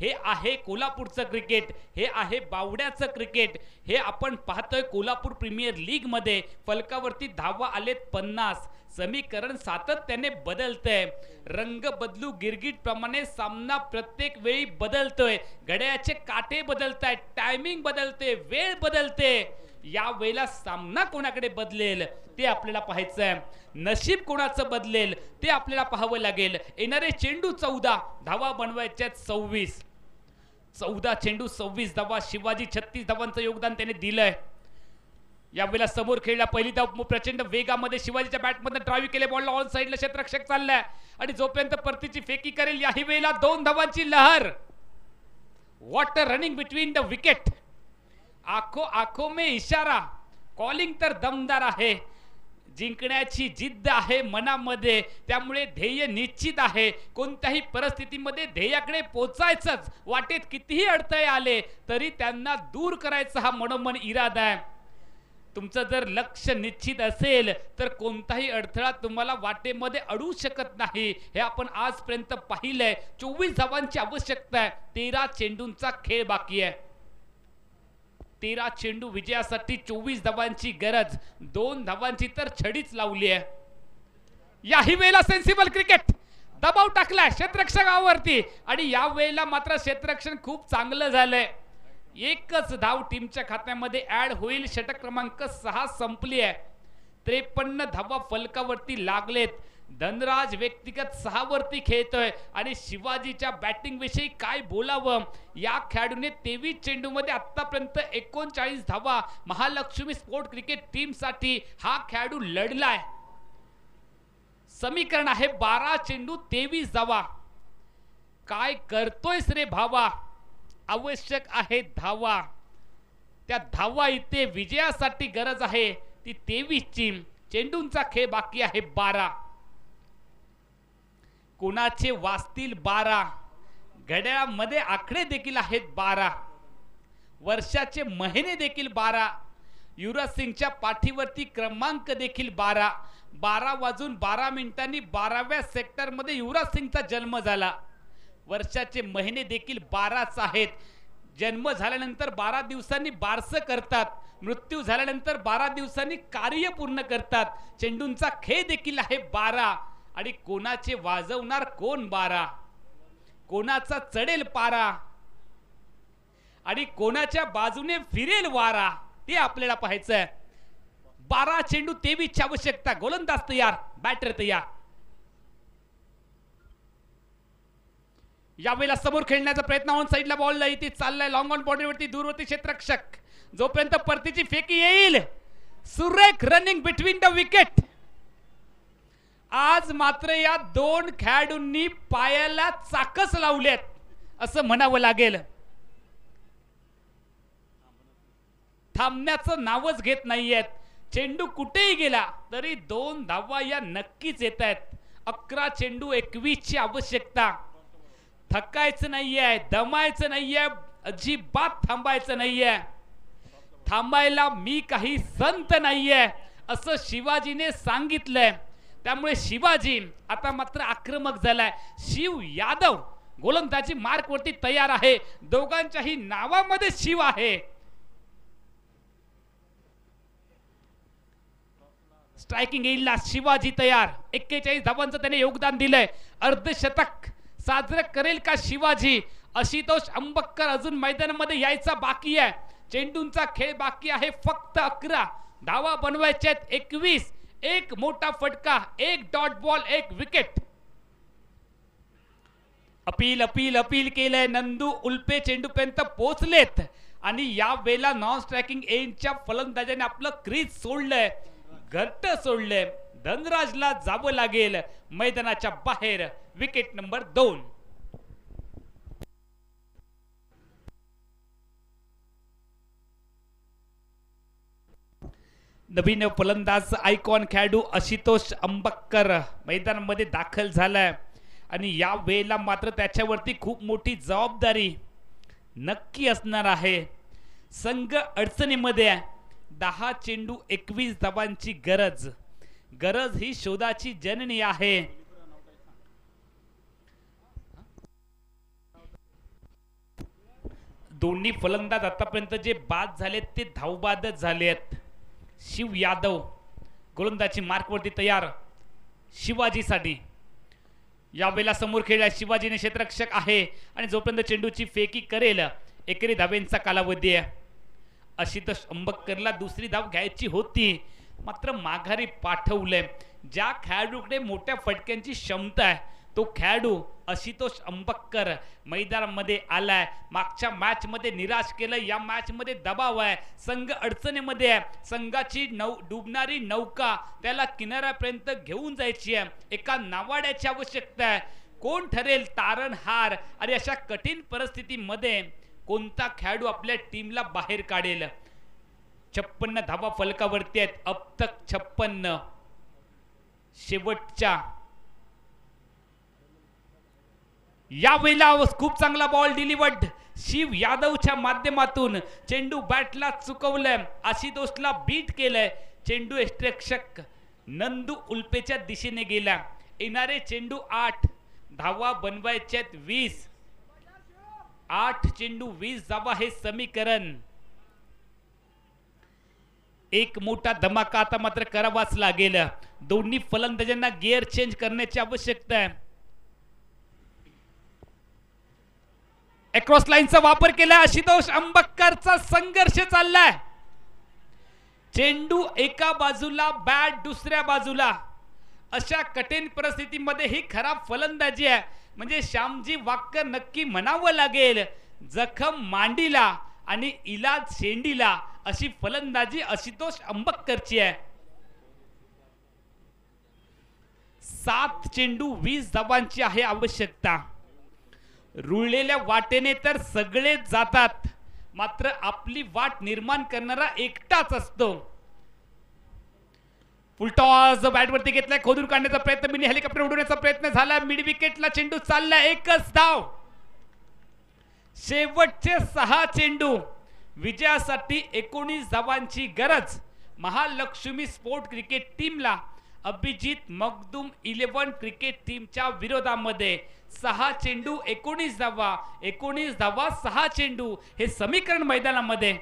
हे आहे कोल्हापूरचं क्रिकेट. हे आहे बावड्याचं क्रिकेट. हे आपण पाहतोय कोल्हापूर प्रीमियर लीग मध्ये फलकावरती धावा आलेत 50. समीकरण सातत्याने बदलतंय. रंग बदलू गिरगिट प्रमाणे सामना प्रत्येक वेळी बदलतोय. घड्याळाचे काटे बदलतायत, टायमिंग बदलते, वेळ बदलते. या वेळेला सामना कोणाकडे बदलेल ते आपल्याला पाहायचं आहे. नशीब कोणाचं बदलेल ते आपल्याला पाहावं लागेल. येणारे चेंडू 14 धावा बनवायच्या 26. 14 चेंडू 26 धावा. शिवाजी 36 धावांचं योगदान त्याने दिलंय. यावेळेला समोर खेळला पहिली धाव प्रचंड वेगामध्ये शिवाजीच्या बॅटमधून ड्राईव्ह केले. बॉलला ऑन साइडला क्षेत्ररक्षक चाललाय आणि जोपर्यंत परतीची फेकी करेल याही वेळेला 2 धावांची लहर. What a running between the wicket. आखो आखो में इशारा. कॉलिंग तर दमदार आहे. जिंकण्याची जिद्द आहे मनामध्ये. त्यामुळे ध्येय निश्चित आहे. कोणत्याही परिस्थितीमध्ये ध्येयाकडे पोचायचंच. वाटेत कितीही अडथळे आले तरी त्यांना दूर करायचा हा मनोमन इरादा आहे. तुमचं जर लक्ष निश्चित असेल तर कोणताही अडथळा तुम्हाला वाटेमध्ये अडवू शकत नाही. हे आपण आजपर्यंत पाहिलंय. 24 धावांची आवश्यकता आहे. 13 चेंडूंचा खेळ बाकी आहे. 13 चेंडू विजयासाठी 24 धावांची गरज. 2 धावांची तर छडीच लावली आहे. याही वेळेला सेन्सिबल क्रिकेट दबाव टाकलाय क्षेत्ररक्षकावरती आणि या वेळेला मात्र क्षेत्ररक्षण खूप चांगलं झालंय. एकच धाव टीमच्या खात्यामध्ये ऍड होईल. षटक क्रमांक 6 संपली आहे. 53 धावा फलकावरती लागलेत. धनराज व्यक्तिगत 6 वरती खेळतोय आणि शिवाजीच्या बॅटिंग विषयी काय बोलावं. या खेळाडूने 23 चेंडू मध्ये आतापर्यंत 39 धावा महालक्ष्मी स्पोर्ट क्रिकेट टीम साठी हा खेळाडू लढलाय. समीकरण आहे 12 चेंडू 23 धावा. काय करतोयस रे भावा. आवश्यक आहे धावा. त्या धावा इथे विजयासाठी गरज आहे ती 23 ची. चेंडूंचा खेळ बाकी आहे 12. कोणाचे वाचतील 12. घड्याळामध्ये आकडे देखील आहेत 12. वर्षाचे महिने देखील 12. युवराज सिंगच्या पाठीवरती क्रमांक देखील 12. 12:12 12व्या सेक्टरमध्ये युवराज सिंगचा जन्म झाला. वर्षाचे महिने देखील 12च आहेत. जन्म झाल्यानंतर 12 दिवसांनी बारसं करतात. मृत्यू झाल्यानंतर 12 दिवसांनी कार्य पूर्ण करतात. चेंडूंचा खेळ देखील आहे 12 आणि कोणाचे वाजवणार कोण 12. कोणाचा चढेल पारा आणि कोणाच्या बाजूने फिरेल वारा ते आपल्याला पाहायचं आहे. 12 चेंडू 23 ची आवश्यकता. गोलंदाज तयार, बॅटर तयार. यावेळेला समोर खेळण्याचा प्रयत्न ऑन साइडला बॉल इथे चाललाय. लॉंग ऑन बॉर्डरवरती दूरवरती क्षेत्ररक्षक. जोपर्यंत परतीची फेकी येईल. सुरेख रनिंग बिटवीन द विकेट. आज मात्र या 2 खेळाडूंनी पायाला चाकच लावलेत असं म्हणावं लागेल. थांबण्याचं नावच घेत नाहीयेत. चेंडू कुठेही गेला तरी 2 धावा या नक्कीच येत आहेत. 11 चेंडू 21 ची आवश्यकता. थकायचं नाहीये, दमायचं नाहीये, अजिबात थांबायचं नाहीये. थांबायला मी काही संत नाहीये असं शिवाजीने सांगितलंय. त्यामुळे शिवाजी आता मात्र आक्रमक झालाय. शिव यादव गोलंदाजी मार्कवरती तयार आहे. दोघांच्याही नावामध्ये शिव आहे. स्ट्रायकिंग एंडला शिवाजी तयार. 41 धावांचं त्याने योगदान दिलंय. अर्धशतक साजरं करेल का शिवाजी? आशुतोष अंबक्कर अजून मैदानामध्ये यायचा बाकी आहे. चेंडूंचा खेळ बाकी आहे फक्त 11 धावा बनवायच्या आहेत. 21 एक मोठा फटका, एक डॉट बॉल, एक विकेट. अपील अपील अपील केलंय. नंदू उल्पे चेंडूपर्यंत पोहोचलेत आणि या वेळेला नॉन स्ट्रायकिंग एंडच्या फलंदाजाने आपलं क्रीज सोडलंय, घट्ट सोडलंय. धनराजला जावं लागेल मैदानाच्या बाहेर. Wicket number 2. नवीन फलंदाज आयकॉन खेळाडू आशुतोष अंबक्कर मैदानामध्ये दाखल झालाय आणि या वेळेला मात्र त्याच्यावरती खूप मोठी जबाबदारी नक्की असणार आहे. संघ अडचणीमध्ये आहे. 10 चेंडू 21 धावांची गरज. गरज ही शोधाची जननी आहे. दोन्ही फलंदाज आतापर्यंत जे बाद झालेत ते धावबादच झालेत. शिव यादव गोलंदाजी मार्कवरती तयार शिवाजीसाठी. यावेळेला समोर खेळला शिवाजीने क्षेत्ररक्षक आहे आणि जोपर्यंत चेंडूची फेकी करेल 1 धावेंचा कालावधी आहे. आशुतोष अंबक्करला दुसरी धाव घ्यायची होती मात्र माघारी पाठवले. ज्या खेळाडूकडे मोठ्या फटक्यांची क्षमता आहे तो खेळाडू आशुतोष अंबक्कर मैदानामध्ये आलाय. मागच्या मॅच मध्ये निराश केलं. या मॅच मध्ये दबाव आहे. संघ अडचणीमध्ये आहे. संघाची डुबणारी नौका त्याला किनाऱ्यापर्यंत घेऊन जायची आहे. एका नावाड्याची आवश्यकता आहे. कोण ठरेल तारणहार आणि अशा कठीण परिस्थितीमध्ये कोणता खेळाडू आपल्या टीमला बाहेर काढेल. 56 धावा फलकावरती आहेत. अब तक 56. शेवटच्या या वेळेला खूप चांगला बॉल डिलिव्हर्ड शिव यादवच्या माध्यमातून. चेंडू बॅटला चुकवलंय. आशुतोषला बीट केलंय. चेंडू यष्टिरक्षक नंदू उल्पेच्या दिशेने गेला. येणारे चेंडू 8 धावा बनवायच्यात 20. 8 चेंडू 20 धावा हे समीकरण. एक मोठा धमाका आता मात्र करावाच लागेल. दोन्ही फलंदाजांना गिअर चेंज करण्याची आवश्यकता आहे. अक्रॉस लाईनचा वापर केला. आशुतोष अंबक्करचा संघर्ष चाललाय. चेंडू एका बाजूला, बॅट दुसऱ्या बाजूला. अशा कठीण परिस्थितीमध्ये ही खराब फलंदाजी आहे. म्हणजे श्यामजी वाक्य नक्की म्हणावं लागेल. जखम मांडीला आणि इलाज शेंडीला अशी फलंदाजी आशुतोष अंबक्करची आहे. 7 चेंडू 20 धावांची आहे आवश्यकता. रुळलेल्या वाटेने तर सगळेच जातात मात्र आपली वाट निर्माण करणारा एकटाच असतो. फुलटॉस बॅटवरती घेतलाय. खोदून काढण्याचा प्रयत्न, मिनी हेलिकॉप्टर उडवण्याचा प्रयत्न झाला. मिड विकेटला चेंडू चाललाय. एकच धाव. शेवटचे 6 चेंडू. विजयासाठी 19 धावांची गरज. महालक्ष्मी स्पोर्ट क्रिकेट टीमला अभिजित मखदूम 11 क्रिकेट टीमच्या विरोधामध्ये 6 चेंडू 19 धावा. 19 धावा 6 चेंडू हे समीकरण मैदानामध्ये.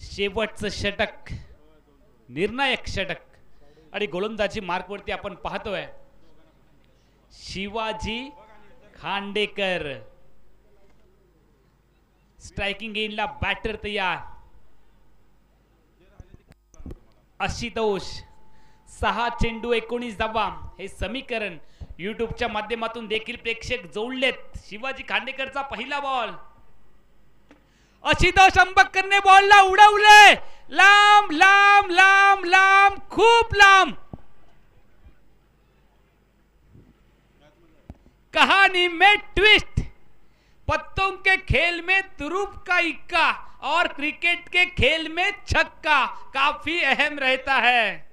शेवटचं षटक, निर्णायक षटक आणि गोलंदाजी मार्कवरती आपण पाहतोय शिवाजी खांडेकर. स्ट्रायकिंग एंडला बॅटर तयार. आशुतोष 6 चेंडू 19 धावा हे समीकरण. युट्यूबच्या माध्यमातून देखील प्रेक्षक जोडलेत. शिवाजी खांडेकरचा पहिला बॉल. आशुतोष अंबक्करने बॉलला उडवले लांब लांब लांब लांब, खूप लांब. कहानी में ट्विस्ट. पत्तों के खेल में तुरुप का इक्का और क्रिकेट के खेल में छक्का काफी अहम रहता है.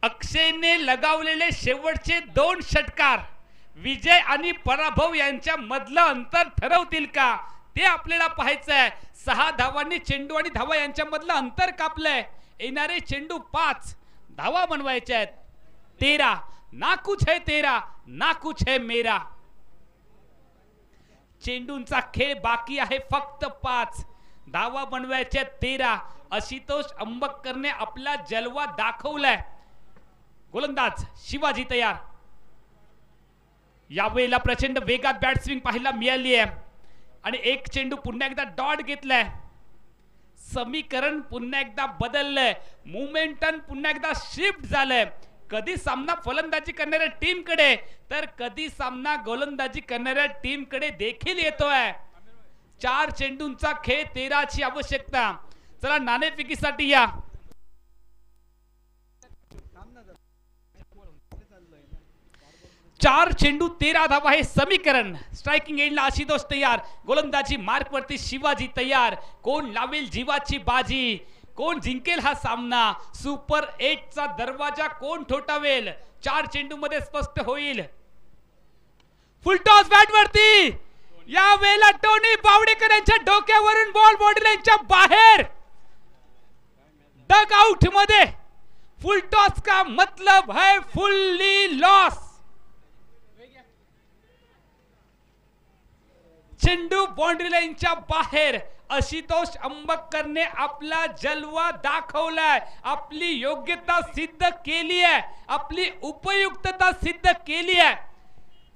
अक्षयने लगावलेले शेवटचे 2 षटकार विजय आणि पराभव यांच्या मधलं अंतर ठरवतील का ते आपल्याला पाहायचं आहे. 6 धावांनी चेंडू आणि धावा यांच्या मधलं अंतर कापलंय. येणारे चेंडू 5 धावा बनवायच्या आहेत. 13 ना कुछ है तेरा ना कुछ है मेरा. चेंडूंचा खेळ बाकी आहे फक्त 5 धावा बनवायच्या 13. आशुतोष अंबकरने आपला जलवा दाखवलाय. गोलंदाज शिवाजी तयार. यावेळेला प्रचंड वेगात बॅट स्विंग पाहायला मिळाली आहे आणि एक चेंडू पुन्हा एकदा डॉट घेतलाय. समीकरण पुन्हा एकदा बदललंय. मोमेंटम पुन्हा एकदा शिफ्ट झालंय. कधी सामना फलंदाजी करणाऱ्या टीम कडे तर कधी सामना गोलंदाजी करणाऱ्या टीम कडे देखील येतोय. 4 चेंडूंचा खेळ 13 ची आवश्यकता. चला नाणेफेकीसाठी या. 4 चेंडू 13 धावा हे समीकरण. स्ट्रायकिंग एंडला आशुतोष तयार. गोलंदाजी मार्क वरती शिवाजी तयार. कोण लावेल जीवाची बाजी, कोण जिंकेल हा सामना, सुपर 8 चा दरवाजा कोण ठोठावेल 4 चेंडू मध्ये स्पष्ट होईल. फुलटॉस बॅट वरती. या वेळेला टोनी बावडेकर यांच्या डोक्यावरून बॉल बॉडी लाईनच्या बाहेर. डग आउट मध्ये. फुलटॉस का मतलब है फुल्ली लॉस. चेंडू बाउंड्री लाईनच्या बाहेर. आशुतोष अंबकरने आपला जलवा दाखवलाय. आपली योग्यता सिद्ध केली आहे. आपली उपयुक्तता सिद्ध केली आहे.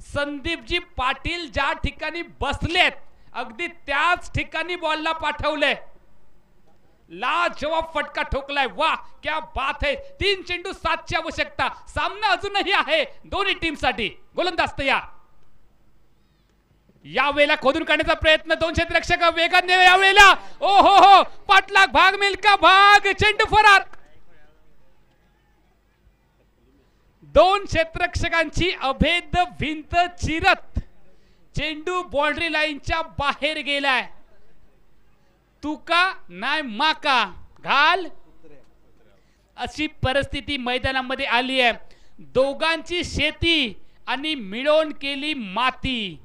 संदीपजी पाटील ज्या ठिकाणी बसलेत अगदी त्याच ठिकाणी बॉलला पाठवले. लाजवाब फटका ठोकलाय. वाह क्या बात है. 3 चेंडू 7 ची आवश्यकता. सामना अजूनही आहे दोन्ही टीम साठी. गोलंदाज तयार. यावेळेला खोदून काढण्याचा प्रयत्न 2 क्षेत्ररक्षक वेगाने यावेळेला. ओ हो हो पाटलाग भाग मिल्का भाग. चेंडू फरार. 2 क्षेत्ररक्षकांची अभेद भिंत चिरत चेंडू बाउंड्री लाईनच्या बाहेर गेलाय. तुका नाय माका घाल अशी परिस्थिती मैदानामध्ये आली आहे. दोघांची शेती आणि मिळवून केली माती.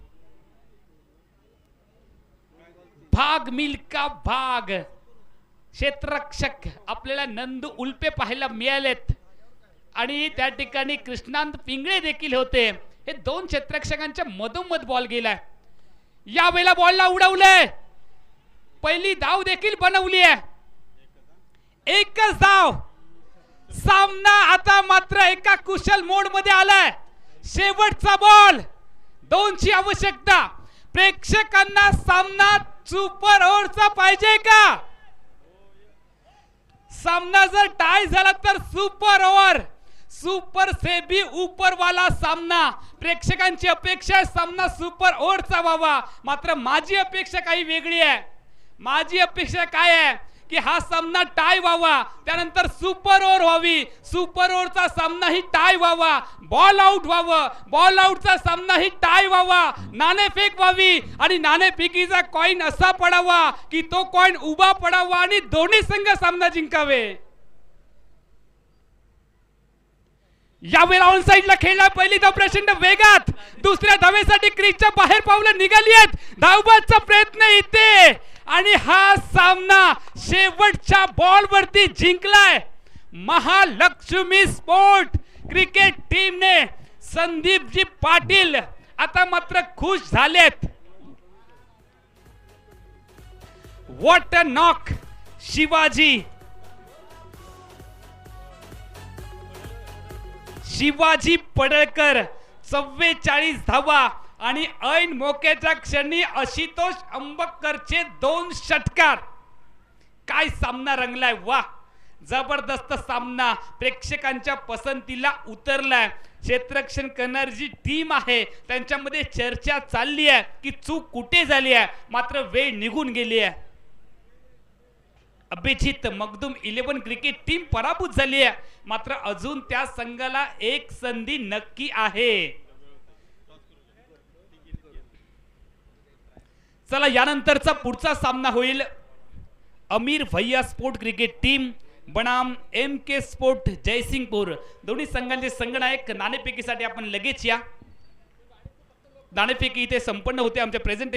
भाग मिल्का भाग. क्षेत्ररक्षक आपल्याला नंदू उल्पे पाहायला मिळालेत आणि त्या ठिकाणी कृष्णांत पिंगळे देखील होते. हे 2 क्षेत्ररक्षकांच्या मधोमध बॉल गेलाय. यावेळेला बॉलला उडवलंय. पहिली धाव देखील बनवली आहे. एकच धाव. सामना आता मात्र एका कुशल मोड मध्ये आलाय. शेवटचा बॉल. 2 ची आवश्यकता. प्रेक्षकांना सामना सुपर ओव्हरचा पाहिजे का? सामना जर टाय झाला तर सुपर ओव्हर. सुपर से भी ऊपर वाला सामना. प्रेक्षकांची अपेक्षा आहे सामना सुपर ओव्हरचा व्हावा. मात्र माझी अपेक्षा काही वेगळी आहे. माझी अपेक्षा काय आहे की हा सामना टाय व्हावा. त्यानंतर सुपर ओव्हर व्हावी. सुपर ओव्हरचा सामना ही टाय व्हावा. बॉल आउट व्हावं. बॉल आउटचा सामना ही टाय व्हावा. नाणेफेक व्हावी आणि नाणेफेकीचा कॉइन असा पडावा की तो कॉइन उभा पडावा आणि दोन्ही संघ सामना जिंकावे. यावेळेला ऑन साइडला खेळला. पहिली धाव प्रचंड वेगात. दुसऱ्या धावेसाठी क्रीजच्या बाहेर पावलं निघाली आहेत. धावबादचा प्रयत्न इथे आणि हा सामना शेवटच्या बॉल वरती जिंकलाय महालक्ष्मी स्पोर्ट क्रिकेट टीमने. संदीपजी पाटील आता मात्र खुश झालेत. What a knock. Shivaji Padalkar 44 धावा आणि ऐन मोक्याच्या क्षणी आशुतोष अंबकरचे 2 षटकार. काय सामना रंगलाय. वा जबरदस्त सामना. प्रेक्षकांच्या पसंतीला उतरलाय. क्षेत्ररक्षण करणारी जी टीम आहे त्यांच्यामध्ये चर्चा चालली आहे की चूक कुठे झाली आहे. मात्र वेळ निघून गेली आहे. अभिजित मखदूम 11 क्रिकेट टीम पराभूत झाली आहे. मात्र अजून त्या संघाला एक संधी नक्की आहे. चला यानंतरचा पुढचा सामना होईल अमीर भैया स्पोर्ट क्रिकेट टीम बनाम MK स्पोर्ट जयसिंगपूर दोन्ही संघांचे संघनायक नाणेफेकीसाठी आपण लगेच या. नाणेफेकी इथे संपन्न होते. आमच्या प्रेझेंटेशन